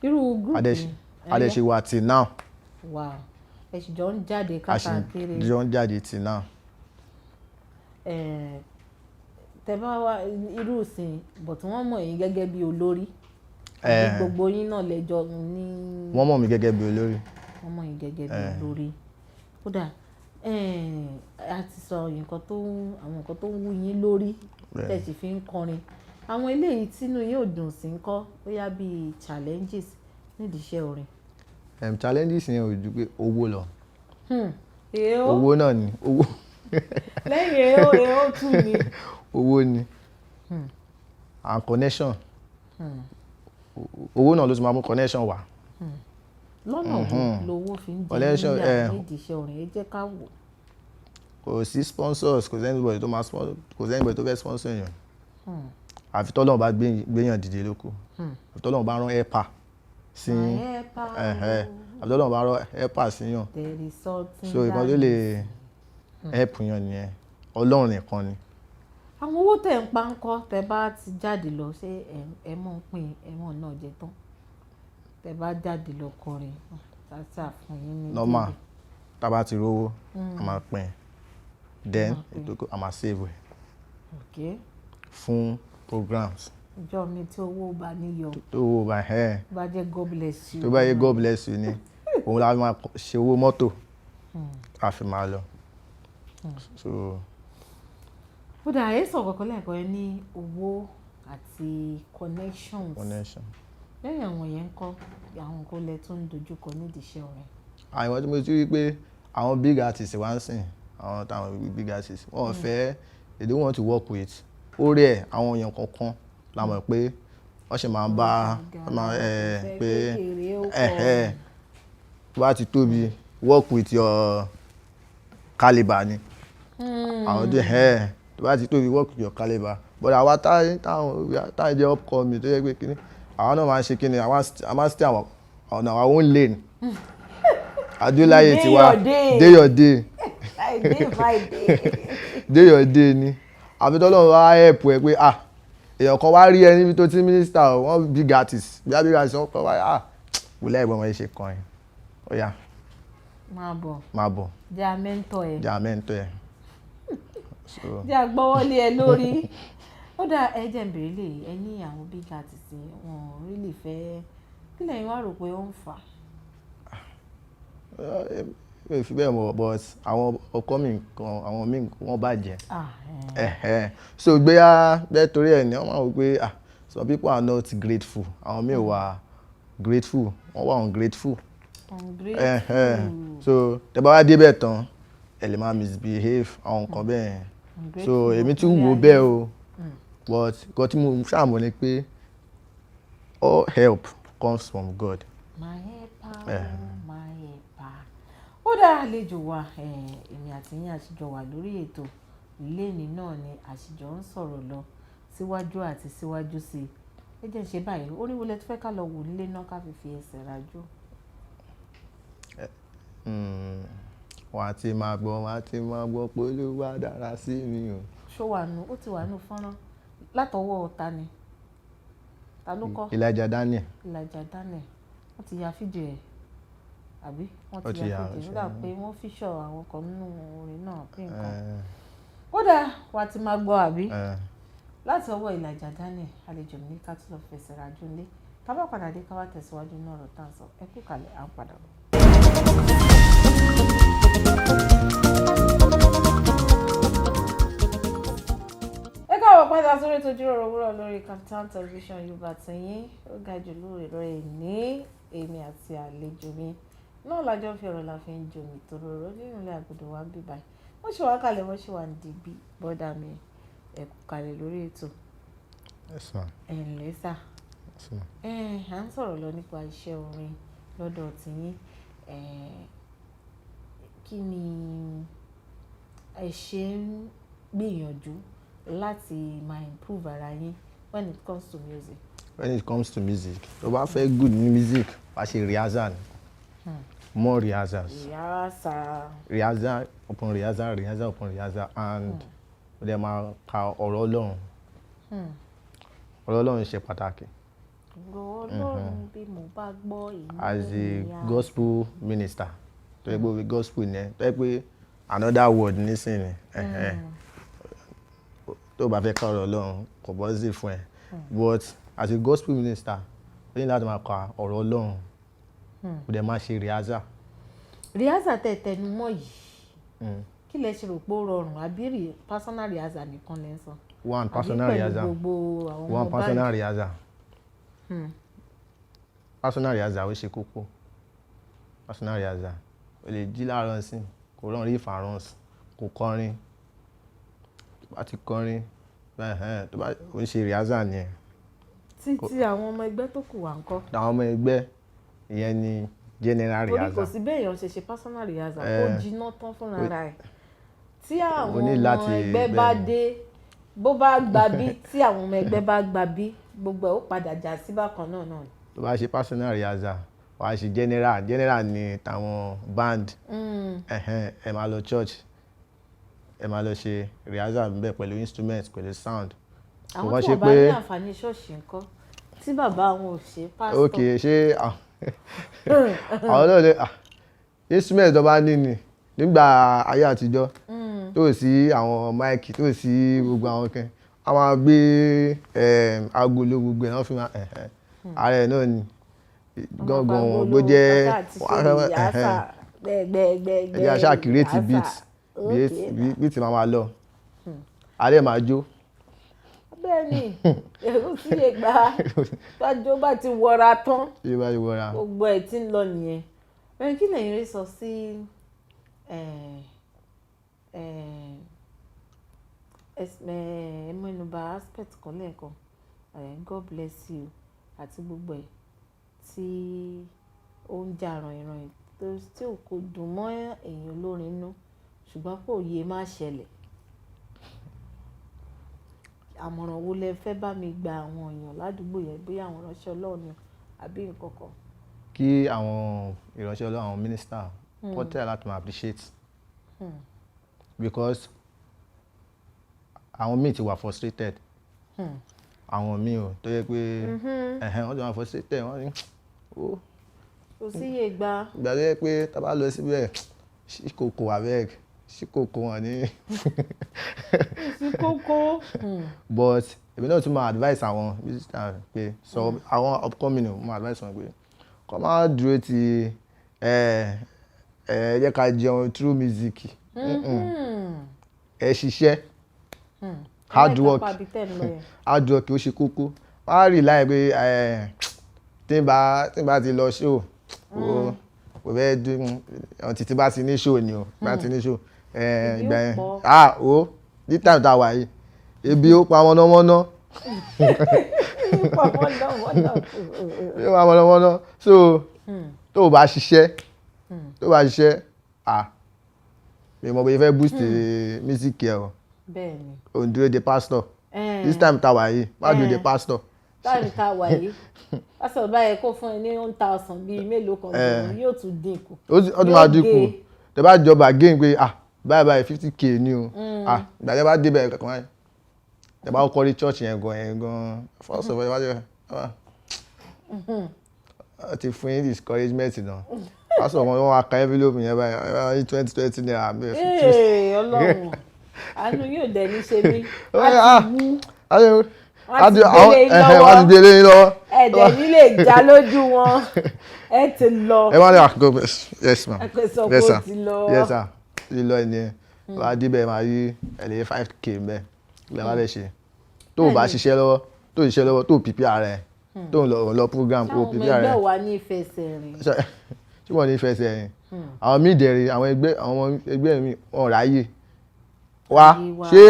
irú group yìí adẹ́ṣe wa till now. wow ẹ sì jọ ń jáde káàkiri. jọ ń jáde till now. tẹ bá wá irú ìsìn but wọ́n mọ̀ yín gẹ́gẹ́ bí olórí àbí gbogbo yín náà lẹ́jọ́ ní. wọ́n mọ̀ mí gẹ́gẹ́ bí olórí. wọ́n mọ̀ yín gẹ́gẹ́ bí olórí kódà a ti sọ àwọn nǹkan tó ń wú yín lórí tẹ̀ sì fi ń kọrin àwọn eléyìí tínú yóò dùn sí ń kọ́ bóyá bíi challenges nídìí iṣẹ́ orin. Challenges yẹn ò ju pé owó lọ. èèó owó náà ni owó. lẹ́yìn èèó tún ni. owó ni and connection owó náà ló ti máa mú connection wá. lọ́nà wo lowó fi ń jẹ́ níyà nídìí iṣẹ́ orin ẹ jẹ́ ká wò. kò sí sponsors kò sí anybody tó fẹ́ sponsor yẹn àfi tọ́lọ́run bá gbéyàn dìde lóko àfi tọ́lọ́run bá rán ẹ̀pà sí àfi tọ́lọ́run bá rán ẹ̀pà sí yàn so ìkan tó lè help yàn nìyẹn ọlọ́run nìkan ni. àwọn owó tẹ̀ ń pa ń kọ́ tẹ bá ti jáde lọ ṣé ẹ mọ̀ ń pín ẹ mọ̀ náà jẹ tán tẹ bá jáde lọ kọrin tàṣà fún yín ní. normal tá a bá ti rówó a máa pín then ètò a máa save ẹ̀ fún programs. ìjọ mi tí owó bá níyọ. tó owó bá bá jẹ́ God bless you. tó bá yẹ God bless you ni òun la máa ṣe owó mọ́tò a fi máa lọ. so. ó dà ẹ́ sọ̀rọ̀ kankan lẹ́ẹ̀kan ẹ ní owó àti connections. lẹ́yìn àwọn yẹn ń kọ́ àwọn nǹkan lẹ tó ń dojúkọ nídìí iṣẹ́ orin. àwọn tí mo ti rí pé àwọn big artists wá ń sìn àwọn táwọn big artists wọ́n fẹ́ they don't want to work with ó rí ẹ̀ àwọn èèyàn kankan la mọ̀ pé wọ́n ṣe máa ń bá pé wá ti tóbi work with your caliber ni àwọn tó bá ti tóbi work with your caliber but àwa táwọn jẹ́ upcoming tó yẹ pé kíní àwọn náà máa ń ṣe kíní a máa ń stay on our own lane adúláyé tiwa day your day day your day ni àfi tọ́lọ́run wá help ẹ pé èèyàn kan wá rí ẹ níbi tó ti minister wọ́n big artist bí big artist wọ́n kọ́ wá wùlẹ̀ ìgbọ́n wọn ṣe kàn ẹ́ ó yá máa bọ̀ jẹ́ àmẹ́ńtọ̀ ẹ̀ jẹ́ àgbọ́wọ́lé ẹ lórí ó dá ẹjẹ̀ ń bèrè lè ẹ ní àwọn big artist wọn really fẹ́ kí lẹ́yìn wá rò pé ó ń fà. mi fi bẹ́ẹ̀ mọ̀ but àwọn ọkọ mi kan àwọn míì wọ́n bàjẹ́ so bẹ́ẹ̀ torí ẹ̀ ní wọ́n máa wò pé some people are not grateful àwọn míì wà grateful wọ́n wà ungrateful so tẹ́ bá wá débẹ̀ tán ẹ lè máa misbehave àwọn nǹkan bẹ́ẹ̀ so èmi tún wò bẹ́ẹ̀ o but nǹkan tí mo ṣàmọ̀ ni pé all help comes from God. ó dá àlejò wa èmi àti yín àṣìjọ wà lórí ètò lẹ́ni náà ni àṣìjọ ń sọ̀rọ̀ lọ síwájú àti síwájú sí i ẹ jẹ́ ṣe báyìí orí wo lẹ tún fẹ́ ká lọ wò nílé náà ká fi ẹsẹ̀ rájò. wọ́n á ti máa gbọ́ pé Olúwa dára sí mi o. ó ti wà nù fọ́nrán látọwọ́ ta ni ta ló kọ́. Ìlàjà Daniel. Wọ́n ti ya fídíò ẹ̀ àbí wọ́n ti ya fídíò nígbà pé wọ́n fíṣọ̀ àwọn kan nínú orin náà pé nǹkan ó dáa wà á ti máa gbọ́ àbí láti ọwọ́ Ìlàjà Daniel àlejò ní ká tún lọ fẹsẹ̀ rájò ńlé ká bá padà dé ká wá tẹ̀síwájú náà ọ̀rọ̀ tá à ń sọ ẹ kú kalẹ̀ à ń padà bọ̀. ẹ káàbọ̀ padà sórí ètò Ijiroro Owuro lórí Startimes television Yorùbá tẹ̀yìn ó ga jù lórí rẹ̀ ní èmi àti àlejò mi náà lájọ́ fi ọ̀rọ̀ la fi ń jomi tòrò ọ̀rọ̀ nínú ilé àgùdọ̀ wa bí báyìí wọ́n ṣe wá kalẹ̀ wọ́n ṣe wà ní dìbí bọ́dà mi ẹ kú kalẹ̀ lórí ètò ǹlẹ́ sà à ń sọ̀rọ̀ lọ nípa iṣẹ́ orin lọ́dọ̀ tìyín kí ni ẹ ṣe ń gbìyànjú láti máa improve ara yín when it comes to music? When it comes to music, tó bá fẹ́ good ní music, wá ṣe rehearsal. More rehearsals. Rehearsal upon rehearsal, rehearsal upon rehearsal, and ó dẹ̀ máa ka ọ̀rọ̀ Ọlọ́run. Ọ̀rọ̀ Ọlọ́run ṣe pàtàkì. Ọ̀rọ̀ Ọlọ́run bí mo bá gbọ́ ìlú. As a gospel minister, tó yẹ pé gospel ni tó yẹ pé another word nísìnyí. Tó bá fẹ́ ka ọ̀rọ̀ Ọlọ́run kò bọ́ sí fún ẹ. But as a gospel minister, ó ní láti máa ka ọ̀rọ̀ Ọlọ́run. Ó dẹ̀ máa ṣe rehearsal. Rehearsal tẹnu mọ́ yìí. Kí lẹ ṣe rò pé ó rọrùn àbí personal rehearsal nìkan lẹ ń sọ? One personal rehearsal. One personal rehearsal. Personal rehearsal ó ṣe kókó. Personal rehearsal. O lè jí láàárọ̀ sí kò rán rí ìfàrọ̀nsì kò kọrin. Tó bá ti kọrin tó bá ń ṣe rehearsal nìyẹn. Títí àwọn ọmọ ẹgbẹ́ tó kù wà ńkọ́? Àwọn ọmọ ẹgbẹ́ ìyẹn ni general rehearsal. Orí kò sí bẹ́ẹ̀ yàn ṣe personal rehearsal kó jiná tán fúnra rẹ̀. Tí àwọn ọmọ ẹgbẹ́ bá dé bó bá gbà bí tí àwọn ọmọ ẹgbẹ́ bá gbà bí gbogbo ẹ̀ ó padà já sí bákan náà. Tó bá ṣe personal rehearsal wàá ṣe general ni tàwọn band. Ẹ máa lọ church ẹ máa lọ ṣe rehearsal níbẹ̀ pẹ̀lú instrument pẹ̀lú sound. Àwọn tí wọ́n bá ní àǹfààní ṣọ́ọ̀ṣì ńkọ́ tí bàbá wọn ò ṣe pásítọ̀. Ok ṣé àwọn náà lè instrument tó bá ní ni nígbà ayé àtijọ́ tó sí àwọn máìkì tó sí gbogbo àwọn kan a máa gbé agolo gbogbo ẹ̀ náà fi máa ààrẹ náà ni gángan wọn bó jẹ́ ẹ̀jẹ̀ àṣà create beat máa lọ ààrẹ máa jó. Bẹ́ẹ̀ni èrò sí ìgbà tọ́jú bá ti wọra tán gbogbo ẹ̀ tí ń lọ nìyẹn. Bẹ́ẹ̀ kí lẹ́yìn rí sọ sí ẹmẹ́nubà aspect kan lẹ́ẹ̀kan God bless you àti gbogbo ẹ̀ tí ó ń jà ràn-ìràn tí ò kò dùn mọ́ èèyàn olórin inú ṣùgbọ́n kò yé má ṣẹlẹ̀. Àmọ̀ràn wo lẹ fẹ́ bá mi gba àwọn èèyàn ládùúgbò yẹn bóyá àwọn ìránṣẹ́ Ọlọ́run àbí nǹkan kan? Kí àwọn ìránṣẹ́ Ọlọ́run àwọn minister kó try láti máa appreciate because àwọn míì ti wà frustrated. Àwọn míì ò tó yẹ pé wọ́n ti wà frustrated wọ́n ní kò sí iye gbà. Ìgbà tó yẹ pé tá a bá lọ síbẹ̀ ṣíkòkò abeg ṣíkòkò wọn ní. Ṣíkòkò. But èmi náà tún máa advice àwọn musicians pé sọ àwọn upcoming máa advice wọn pé kó máa dúró ti jẹ́ ká jẹun through music. Ẹ ṣiṣẹ́ hard work ó ṣe kókó. Má rí láì pé tí n bá ti lọ show kò fẹ́ dún títí bá ti ní show ni o bá ti ní show ìgbà yẹn ní time tá a wà yìí ebi ó pa mọ́nàmọ́ná. So tó o bá ṣiṣẹ́ mi mọ̀ bóyá fẹ́ boost music ẹ̀ o. Bẹ́ẹ̀ni. O ń dúró de pastor. This time tá a wà yìí má dúró de pastor. Táìmù tá a wà yìí pásítọ̀ báyẹn kó fún ẹ ní 1,000 bíi mélòó kan yóò tún dínkù. Ó tún máa dínkù tẹ bá jọba gain pé báyìí 50k ni o ìgbà tẹ bá débẹ̀ kankan báyìí tẹ bá kọ́ rí church yẹn gan first of all ẹ ti fún yín discouragement náà pásítọ̀ kan wọ́n wá ka envelope yẹn báyìí 20 naira mi. Ọlọ́run àánú yóò dẹ̀ ní ṣe mí wọ́n ti gbé eléyìí lọ́wọ́. Ẹ̀dẹ̀ nílé ìjà lójú wọn ẹ ti lọ. Ẹ máa ní àkókò yes ma yes sir yes sir ti lọ ẹni ẹ wọ́n á débẹ̀ máa rí ẹ̀lẹ́ 5k mbẹ́ ilẹ̀ máa lè ṣe tó o bá ṣiṣẹ́ lọ́wọ́ tó o pìpì ara ẹ̀ tó o lọ program o pìpì ara ẹ̀. Sáwọn ọmọ ẹgbẹ́ wa ní ìfẹsẹ̀ rìn. Ṣé wọ́n ní ìfẹsẹ̀ rìn? Àwọn míì dẹ̀rẹ̀ àwọn ẹgbẹ́ mi wọn ráyè wá ṣé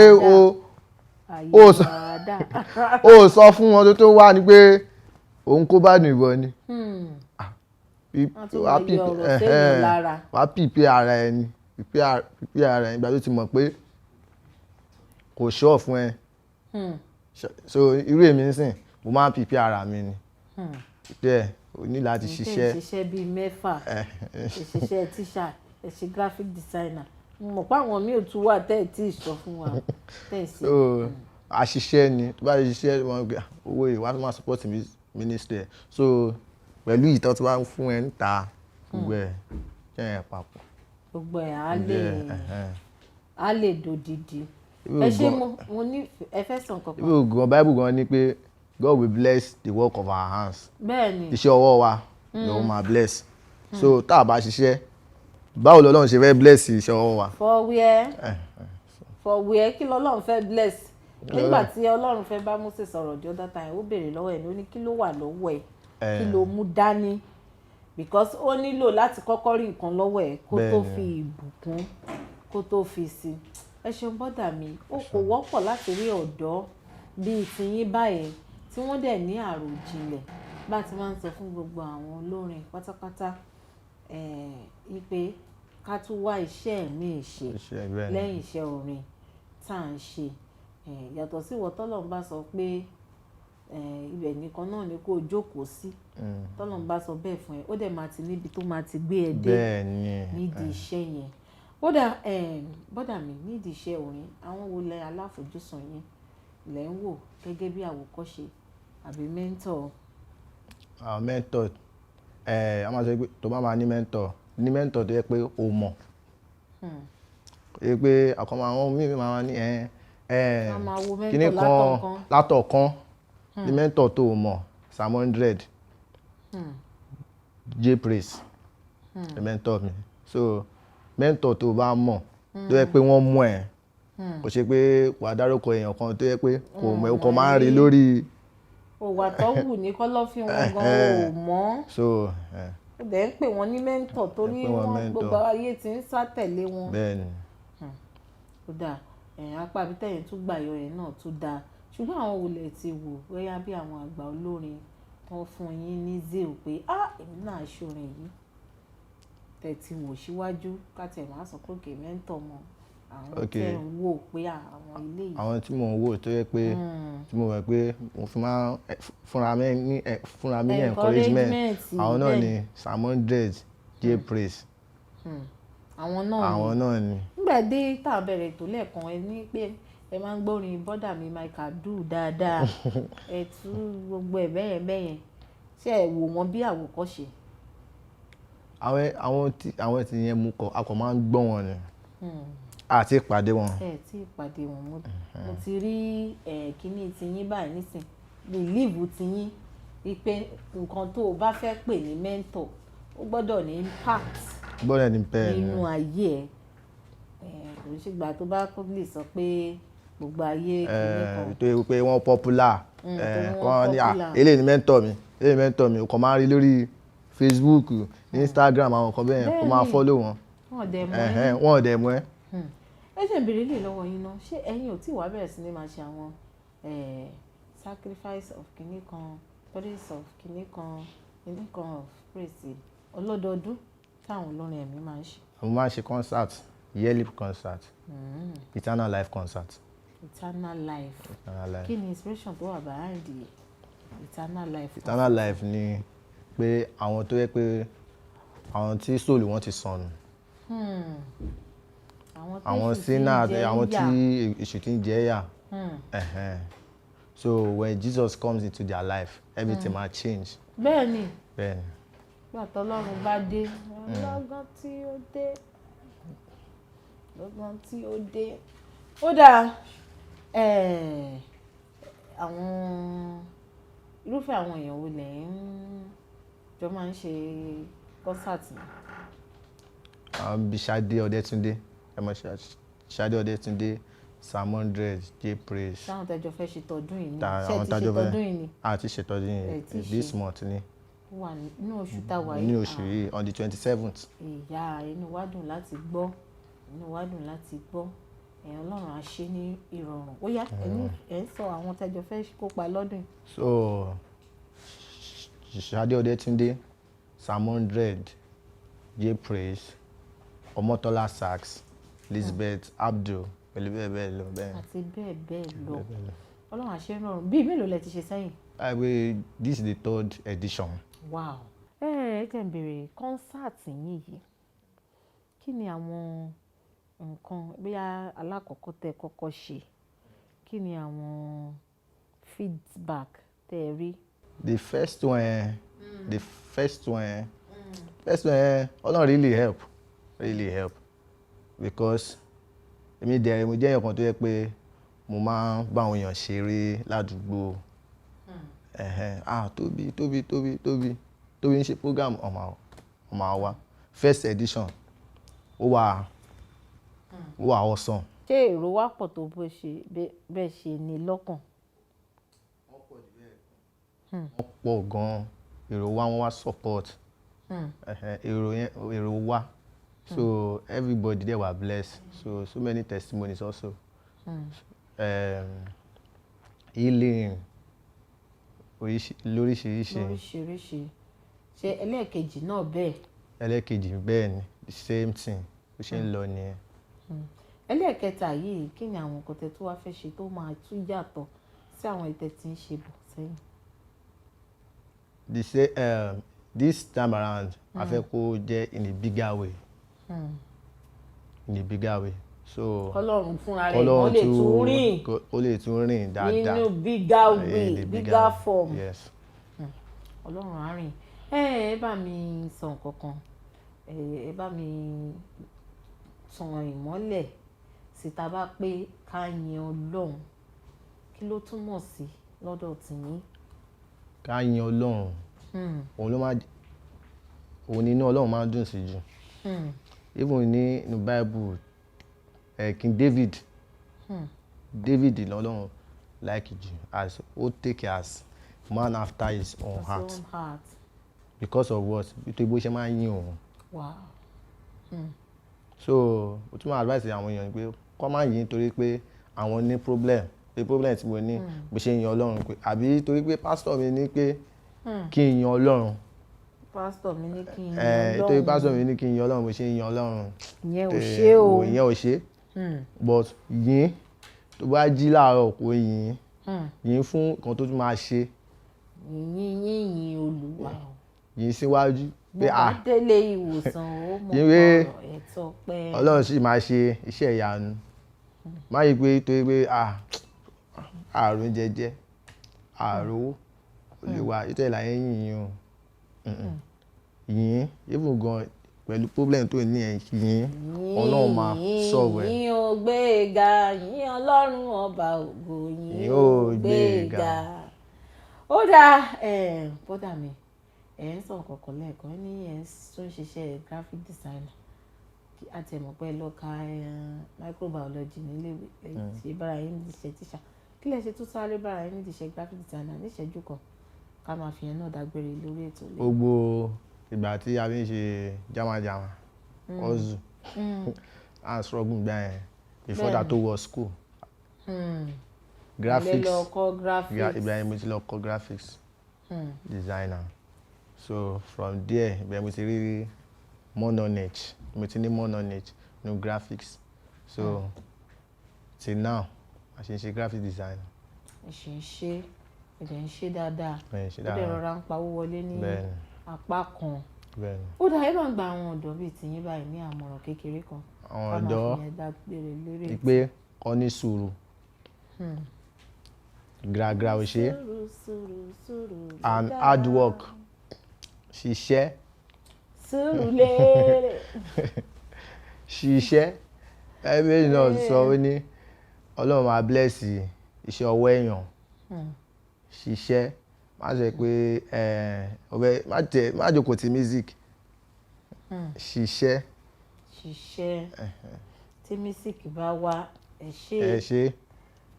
o sọ fún wọn tó wá ní pé òun kó bá nìbọn ni wàá pìpì ara ẹni pìpì ara ẹni ìgbà tó ti mọ̀ pé kò ṣọ́ fún ẹ so irú èmi nísìn mo máa ń pìpì ara mi ni bẹ́ẹ̀ o ní láti ṣiṣẹ́. ṣiṣẹ́ bíi mẹ́fà ṣiṣẹ́ tíṣà ṣe graphic designer mo mọ̀ pé àwọn míì ò tún wà tẹ́ ẹ̀ tí ì sọ fún wa tẹ́ ẹ̀ sí. àṣìṣe ni tó bá ṣiṣẹ́ wọn gbé owó yìí wọ́n á máa support ministry so pẹ̀lú ìtọ́ tí wọ́n fún ẹ níta gbogbo ẹ̀ jẹ́ ẹ̀ papọ̀. gbogbo ẹ̀ á lè dòdìdì ẹ ṣe mo ní ẹ fẹ́ sọ nǹkan kan. ibi ògùn Bible gan ni pé God will bless the work of our hands. bẹ́ẹ̀ni iṣẹ́ ọwọ́ wa ló máa bless so tá a bá ṣiṣẹ́ báwo lọ́lọ́run ṣe fẹ́ bless iṣẹ́ ọwọ́ wa. for where kí lọ́lọ́run fẹ́ bless nígbà tí Ọlọ́run fẹ́ bá Mósè sọ̀rọ̀ the other time ó béèrè lọ́wọ́ ẹ̀ ní ó ní kí ló wà lọ́wọ́ ẹ̀ kí ló mú dání because ó nílò láti kọ́kọ́ rí nǹkan lọ́wọ́ ẹ̀ kó tó fi ìbùkún kó tó fi sí. ẹ ṣeun bọ́dà mi ó kò wọ́pọ̀ láti rí ọ̀dọ́ bíi tiyín báyẹn tí wọ́n dẹ̀ ní àròjinlẹ̀ bá ti máa ń sọ fún gbogbo àwọn olórin pátápátá wípé ká tún wá iṣẹ́ míì ṣe lẹ́yìn iṣẹ́ orin tá à ń ṣe yàtọ̀ sí ìwọ tọ́lọ́run bá sọ pé ibẹ̀ nìkan náà ni kó jókòó sí tọ́lọ́run bá sọ bẹ́ẹ̀ fún ẹ ó dẹ̀ máa ti níbi tó máa ti gbé ẹ dé nídìí iṣẹ́ yẹn bọ́dà mi nídìí iṣẹ́ orin àwọn wo lẹ aláfojúsùn yẹn lẹ́ ń wò gẹ́gẹ́ bí àwòkọ́ṣe àbí mẹ́ńtọ̀. mẹ́ńtọ̀ a máa sọ pé tó bá máa ní mẹ́ńtọ̀ tó yẹ pé o mọ̀ pé àkọ́mọ àwọn míì máa ní kíní kan látọ̀kan ní mẹ́ńtọ̀ tó o mọ̀ Psalm 100 J-praise mẹ́ńtọ̀ mi so mẹ́ńtọ̀ tó o bá mọ̀ tó yẹ pé wọ́n mú ẹ̀ kò ṣe pé wàá dárúkọ èèyàn kan tó yẹ pé kò mọ̀ ẹ̀ kò máa ń rí lórí. òwà tó wù ní kọ́lọ́fín wọn gan-an ò mọ̀ so ó dẹ̀ ń pè wọ́n ní mẹ́ńtọ̀ torí wọ́n gbogbo ayé ti ń sá tẹ̀lé wọn. bẹ́ẹ̀ni. ó dáa apá àbí tẹ̀yìn tún gbàyọ yẹn náà tún dáa ṣùgbọ́n àwọn olè ti wò bóyá bí àwọn àgbà olórin tó fún yín ní zero pé èmi náà ṣorin yìí tẹ̀ ti wò síwájú kátẹ̀ máa sọ pé kè mẹ́ńtọ̀ mọ́ àwọn tẹ̀ ń wò pé àwọn ilé yìí. àwọn tí mò ń wò tó yẹ pé tí mo mọ̀ pé mo fi máa fúnra mi ní encouragement àwọn náà ni Psalm 100 J-praise. àwọn náà ni. nígbà dé tá a bẹ̀rẹ̀ ètò lẹ́ẹ̀kan ẹ ní pé ẹ máa ń gbórin bọ́dà mi Michael do dáadáa ẹ tú gbogbo ẹ̀ bẹ́yẹn ṣé ẹ wò wọ́n bí àwòkọ́ṣe. àwọn tí yẹn mú kọ akọ máa ń gbọ́ wọn ni àti ìpàdé wọn. tí ìpàdé wọn mo ti rí kíní tiyín báyìí nísìn bìlíìfù tiyín wípé nǹkan tó o bá fẹ́ pè ní mẹ́ńtọ̀ ó gbọ́dọ̀ ní impact nínú ayé ẹ̀ kò sí ìgbà tó bá lè sọ pé gbogbo ayé kìíní kan. tó yẹ pé wọ́n popular kan ní eléyìí ni mẹ́ńtọ̀ mi kò máa rí lórí Facebook Instagram àwọn kan bẹ́ẹ̀ kó máa follow wọn. wọ́n ò dẹ̀ mọ́ ẹ. ẹ ṣe ìbéèrè lè lọ́wọ́ yín náà ṣé ẹ̀yin ò tí wàá bẹ̀rẹ̀ sí ní máa ṣe àwọn sacrifice of kìíní kan praise of kìíní kan of praise ọlọ́dọọdún táwọn olórin ẹ̀mí máa ń ṣe. mo máa ń ṣe concert yearly concert eternal life concert. eternal life kí ni inspiration tó wà behind the eternal life. eternal life ni pé àwọn tó yẹ pé àwọn tí sóòlù wọn ti sọnù àwọn sinner àwọn tí èṣù ti ń jẹ yà so when Jesus comes into their life everything might change. bẹ́ẹ̀ni bẹ́ẹ̀ni. nígbà tọ́lọ́run bá dé lọ́gán tí ó dé ó dáa àwọn irúfẹ́ àwọn èèyàn wo lẹ̀ ń jọ máa ń ṣe kọ́sàtì. bí Ṣadé Ọdẹ́túndé Ṣadé Ọdẹ́túndé Psalm 100 J-praise. táwọn tẹjọ fẹ́ ṣe tọdún yìí ni ṣe ti ṣe tọdún yìí ni. àti ṣe tọdún yìí this month ni. wà nínú oṣù táwa yìí. ní oṣù yìí on the 27th. ìyá inú wa dùn láti gbọ́ Ọlọ́run á ṣe ní ìrọ̀rùn ó yá ẹ̀ ń sọ àwọn tẹjọ fẹ́ kópa lọ́dún yìí. so Ṣadé Ọdẹ́túndé Sam 100, J Praise, Omotola Sax, Elizabeth Abdul, pẹ̀lú bẹ́ẹ̀ bẹ́ẹ̀ lọ bẹ́ẹ̀. Àti bẹ́ẹ̀ bẹ́ẹ̀ lọ. Ọlọ́run àṣẹ rọrùn. Bí mélòó lẹ ti ṣe sẹ́yìn? This is the 3rd edition. Wow. Ẹ jẹ́ n béèrè kọ́nsáàtì yín yìí. Kí ni àwọn nǹkan bóyá alákọ̀ọ́kọ́ tẹ́ kọ́kọ́ ṣe? Kí ni àwọn feedback tẹ́ rí? The first one, Ọlọ́run really help because èmi dẹ̀ mo jẹ́ èèyàn kan tó yẹ pé mo máa ń bá àwọn èèyàn ṣeré ládùúgbò. Tóbi ń ṣe program ọmọ wa first edition ó wà awesome. Ṣé èrò wá pọ̀ tó bẹ́ẹ̀ ṣe ní lọ́kàn? Wọ́n pọ̀ gan-an, èrò wa wọ́n wá support. Èrò wa so everybody there were blessed, so many testimonies also. Healing lóríṣiríṣi. Ṣé ẹlẹ́ẹ̀kejì náà bẹ́ẹ̀? Ẹlẹ́ẹ̀kejì bẹ́ẹ̀ ni the same thing bó ṣe ń lọ nìyẹn. Ẹlẹ́ẹ̀kẹta yìí kí ni àwọn nǹkan tẹ́ tó wá fẹ́ ṣe tó máa tún yàtọ̀ sí àwọn ètò tí ń ṣe bọ̀ sẹ́yìn? This time around a fẹ́ kó jẹ́ in a bigger way. So Ọlọ́run fúnra rẹ̀ ó lè tún rìn dáadáa nínú bigger way, bigger form. Yes. Ọlọ́run á rìn. Ẹ bá mi sọ nǹkan kan, ẹ bá mi tan ìmọ́lẹ̀ síta bá pé ká yin Ọlọ́run, kí ló túmọ̀ sí lọ́dọ̀ tiyín? Ká yin Ọlọ́run, òun ni inú Ọlọ́run máa ń dùn sí jù. Even ní Bible, King David lọ́lọ́run like jù as ó take as man after his own heart. Because of what? Nítorí bó ṣe máa ń yin òun. Wow. So ó tún máa advice àwọn èèyàn pé kó máa yin torí pé àwọn ní problem tí mo ní bó ṣe yin Ọlọ́run pé àbí torí pé pastor mi ní pé kí n yin Ọlọ́run. Pastor mi ní kí n yin Ọlọ́run. Torí pastor mi ní kí n yin Ọlọ́run bó ṣe yin Ọlọ́run. Ìyẹn ò ṣe o. Ìyẹn ò ṣe. But yin tó bá jí láàárọ̀ kó yin fún nǹkan tó tún máa ṣe. Yin Olúwa. Yin síwájú pé bá délé ìwòsàn ó mọ ọ̀rọ̀ ẹ̀tọ́ pé Ọlọ́run sì máa ṣe iṣẹ́ ìyanu. Má yí pé torí pé àrùn jẹjẹ àrò olùwà ìtọ́ ìlànà yìnyín o. Yìn even gan pẹ̀lú problem tó ní yìn Ọlọ́run máa solve ẹ̀. Yìn ó gbéga, yìn Ọlọ́run ọba ògo, yìn ó gbéga. Ó dáa bọ́dà mi ẹ̀ ń sọ kọ̀ọ̀kan lẹ́ẹ̀kan ní ẹ̀ tó ń ṣiṣẹ́ graphic designer àti ẹ̀mọ̀ pé lọ ka microbiology níléèwé ṣe bára yín ní ìṣe tíṣà kí lẹ ṣe tó sáré bára yín ní ìṣe graphic designer níṣẹ́jú kan ká máa fi yẹn náà dágbére lórí ètò ilé. Gbogbo ìgbà tí a fi ń ṣe jamajama ọ̀zù and struggle gbà yẹn before that to wọ school graphics ìgbà yẹn mo ti lọ kọ́ graphics designer so from there ìgbà mo ti rí more knowledge mo ti ní more knowledge no graphics so till now a ṣe ń ṣe graphic designer. Ẹ̀dẹ̀ ń ṣe dáadáa ó dẹ̀ rọra ń pawó wọlé ní apá kan. Ó dáa ẹ bá ń gba àwọn ọ̀dọ́ bíi tìyín báyìí ní àmọ̀ràn kékeré kan àwọn ọ̀dọ́ pé kọ́ ní sùúrù gragra ò ṣe and hard work ṣiṣẹ́ sùúrù lérè ṣiṣẹ́ ẹbí náà sọ ó ní Ọlọ́run máa bless iṣẹ́ ọwọ́ èèyàn ṣiṣẹ́ má ṣe pé má jókòó ti music ṣiṣẹ́ tí music bá wá ẹ ṣe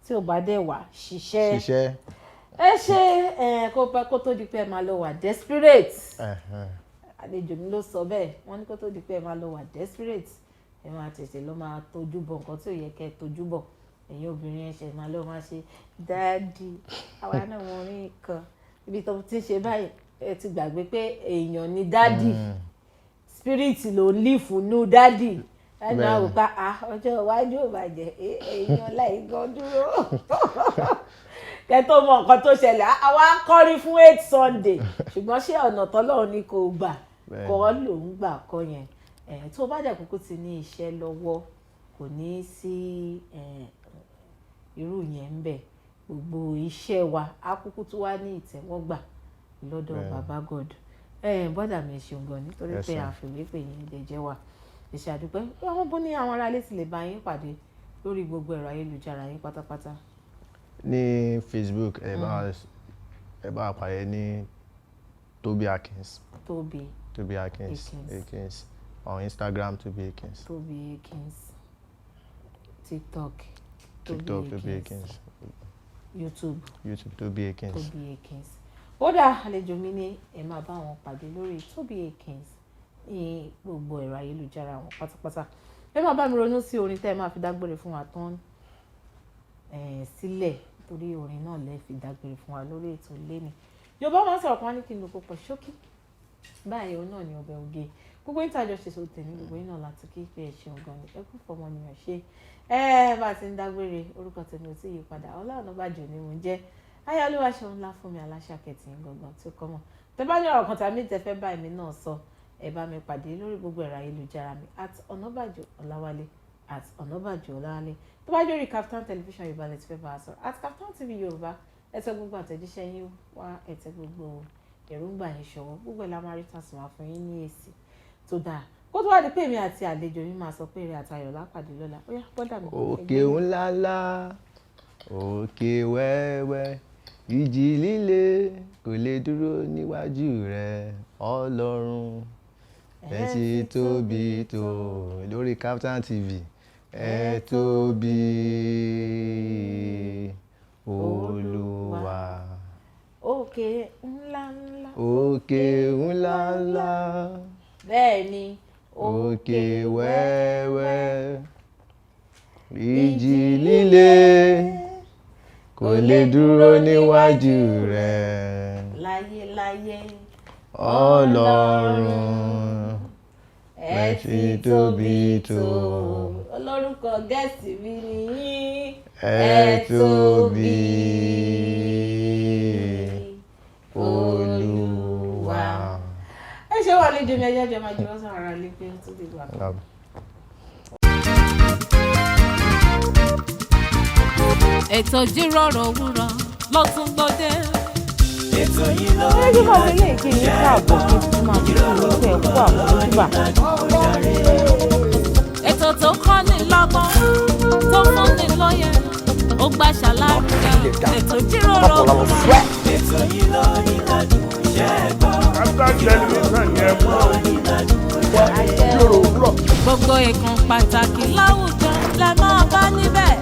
tí ò bá dẹ̀ wá ṣiṣẹ́ ẹ ṣe kó tó di pé ẹ máa lọ wà desperate àlejò mi ló sọ bẹ́ẹ̀ wọ́n ní kó tó di pé ẹ máa lọ wà desperate ẹ máa tètè lọ máa tójú bọ̀ nǹkan tí ò yẹ kẹ́ ẹ tójú bọ̀ ẹ̀yin obìnrin ẹ̀ṣẹ̀ máa lọ máa ṣe dáàdì àwa náà wọ́n rí nǹkan ibi tó ti ń ṣe báyìí ẹ ti gbàgbé pé èèyàn ni dádì spirit ló ń lì fún nú dádì ẹnu àwòká ọjọ́ iwájú ò bàjẹ́ èèyàn láì gan dúró kẹ tó mọ nǹkan tó ṣẹlẹ̀ àwa kọrin fún 8 Sunday ṣùgbọ́n ṣé ọ̀nà tọ́lọ́run ni kò gbà kọ́ ló ń gbà kọ́ yẹn tó bá dẹ̀ kúkú ti ní iṣẹ́ lọ́wọ́ kò ní sí irú yẹn ń bẹ gbogbo iṣẹ́ wa á kúkú tó wá ní ìtẹ́wọ́gbà lọ́dọ̀ bàbá God bọ́dà mi ṣeun gan nítorí pé àfìwé pé yín lè jẹ́ wa iṣẹ́ àdúpẹ́ àwọn bó ní àwọn aráalé sì lè bá yín pàdé lórí gbogbo ẹ̀rọ ayélujára yín pátápátá. Ní Facebook ẹ bá pàdé ní Tobi Akins. Tobi Akins. On Instagram Tobi Akins. Tobi Akins. TikTok Tobi Akins. YouTube Tobi Akins. Ó dá àlejò mi ní ẹ máa bá wọn pàdé lórí Tobi Akins ní gbogbo ẹ̀rọ ayélujára wọn pátápátá. Ẹ máa bá mi ronú sí orin tẹ́ ẹ máa fi dágbére fún wa tán sílẹ̀ torí orin náà lè fi dágbére fún wa lórí ètò lẹ́ni. Yorùbá máa ń sọ̀rọ̀ kan ní kí n lo púpọ̀ ṣókí báyìí òun náà ni ọbẹ̀ oge gbogbo ìtajọ ṣe so tèmi gbogbo iná láti kí pé ẹ ṣeun gan ni ẹ kú fọmọ nìyẹn ṣe bá a ti ń dágbére orúkọ tèmi ò tí ì yí padà Ola Onabajo ni mo ń jẹ́ ayálúwa ṣeun ńlá fún mi aláṣàkẹ́tì gbọ̀ngàn tó kọ́ mọ̀ tẹ bá ní ọ̀rọ̀ kan tàbí tẹ fẹ́ bá èmi náà sọ ẹ bá mi pàdé lórí gbogbo ẹ̀rọ ayélujára mi @Onabajo Olawale @Onabajo Olawale tó bá jórí Kaftan television Yorùbá lẹ ti fẹ́ bá a sọ̀rọ̀ @Kaftan TV Yorùbá ẹ tẹ gbogbo àtẹ̀jíṣẹ́ yín wá ẹ tẹ gbogbo èròǹgbà yín ṣọwọ́ gbogbo ẹ̀ la máa rí tàṣí wá fún yín ní èsì tó dáa kó tó wá di pé èmi àti àlejò mi máa sọ pé eré àtayọ̀ lápàdé lọ́la ó yá bọ́dà mi. Òkè ńláńlá òkè wẹ́wẹ́ ìjì líle kò lè dúró níwájú rẹ̀ Ọlọ́run ẹ ti tóbi tó lórí Kaftan TV ẹ tóbi Olúwa. Òkè ńláńlá. Òkè ńláńlá. Bẹ́ẹ̀ ni. Òkè wẹ́wẹ́. Ìjì líle kò lè dúró níwájú rẹ̀. Láyéláyé. Ọlọ́run ẹ ti tóbi tó. Olórúkọ gẹ̀ẹ́sì mi nìyí. Ẹ tóbi Olúwa. Ẹ ṣe wà lẹ́jọ́ mi ẹjọ́ máa jẹ́ ọ̀sán ara lé pé ó tún lè wà. Ètò Ijiroro Owuro ló tún gbòde. Ètò yìí ló ń yọ ilé ìkíni káàbọ̀ kí n máa fi ìlú ẹ̀ kú àmójúbà. Ètò tó kọ́ ni lọ́gbọ́n tó fún ni lóye ó gbà ṣàlàyé. Ètò Ijiroro Owuro. Ètò yìí ló ní ìlàjú ṣẹ́gbọ́n. Gbogbo ìkan pàtàkì láwùjọ la máa bá níbẹ̀.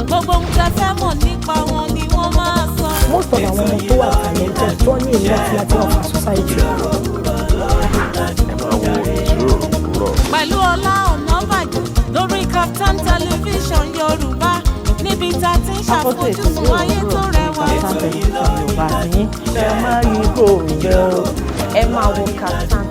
Gbogbo ohun tẹ́ fẹ́ mọ̀ nípa wọn ni wọ́n máa sọ. Most of àwọn ọmọ tó wà talented tó ní ìlú àti ọ̀fà society. Pẹ̀lú Ola Onabajo lórí Kaftan television Yorùbá níbi tá a ti ń ṣàfojúsùn ayé tó rẹwà. Kaftan television Yorùbá ti yín. Ẹ máa yí kò ń bẹ́ ọ. Ẹ máa wo Kaftan.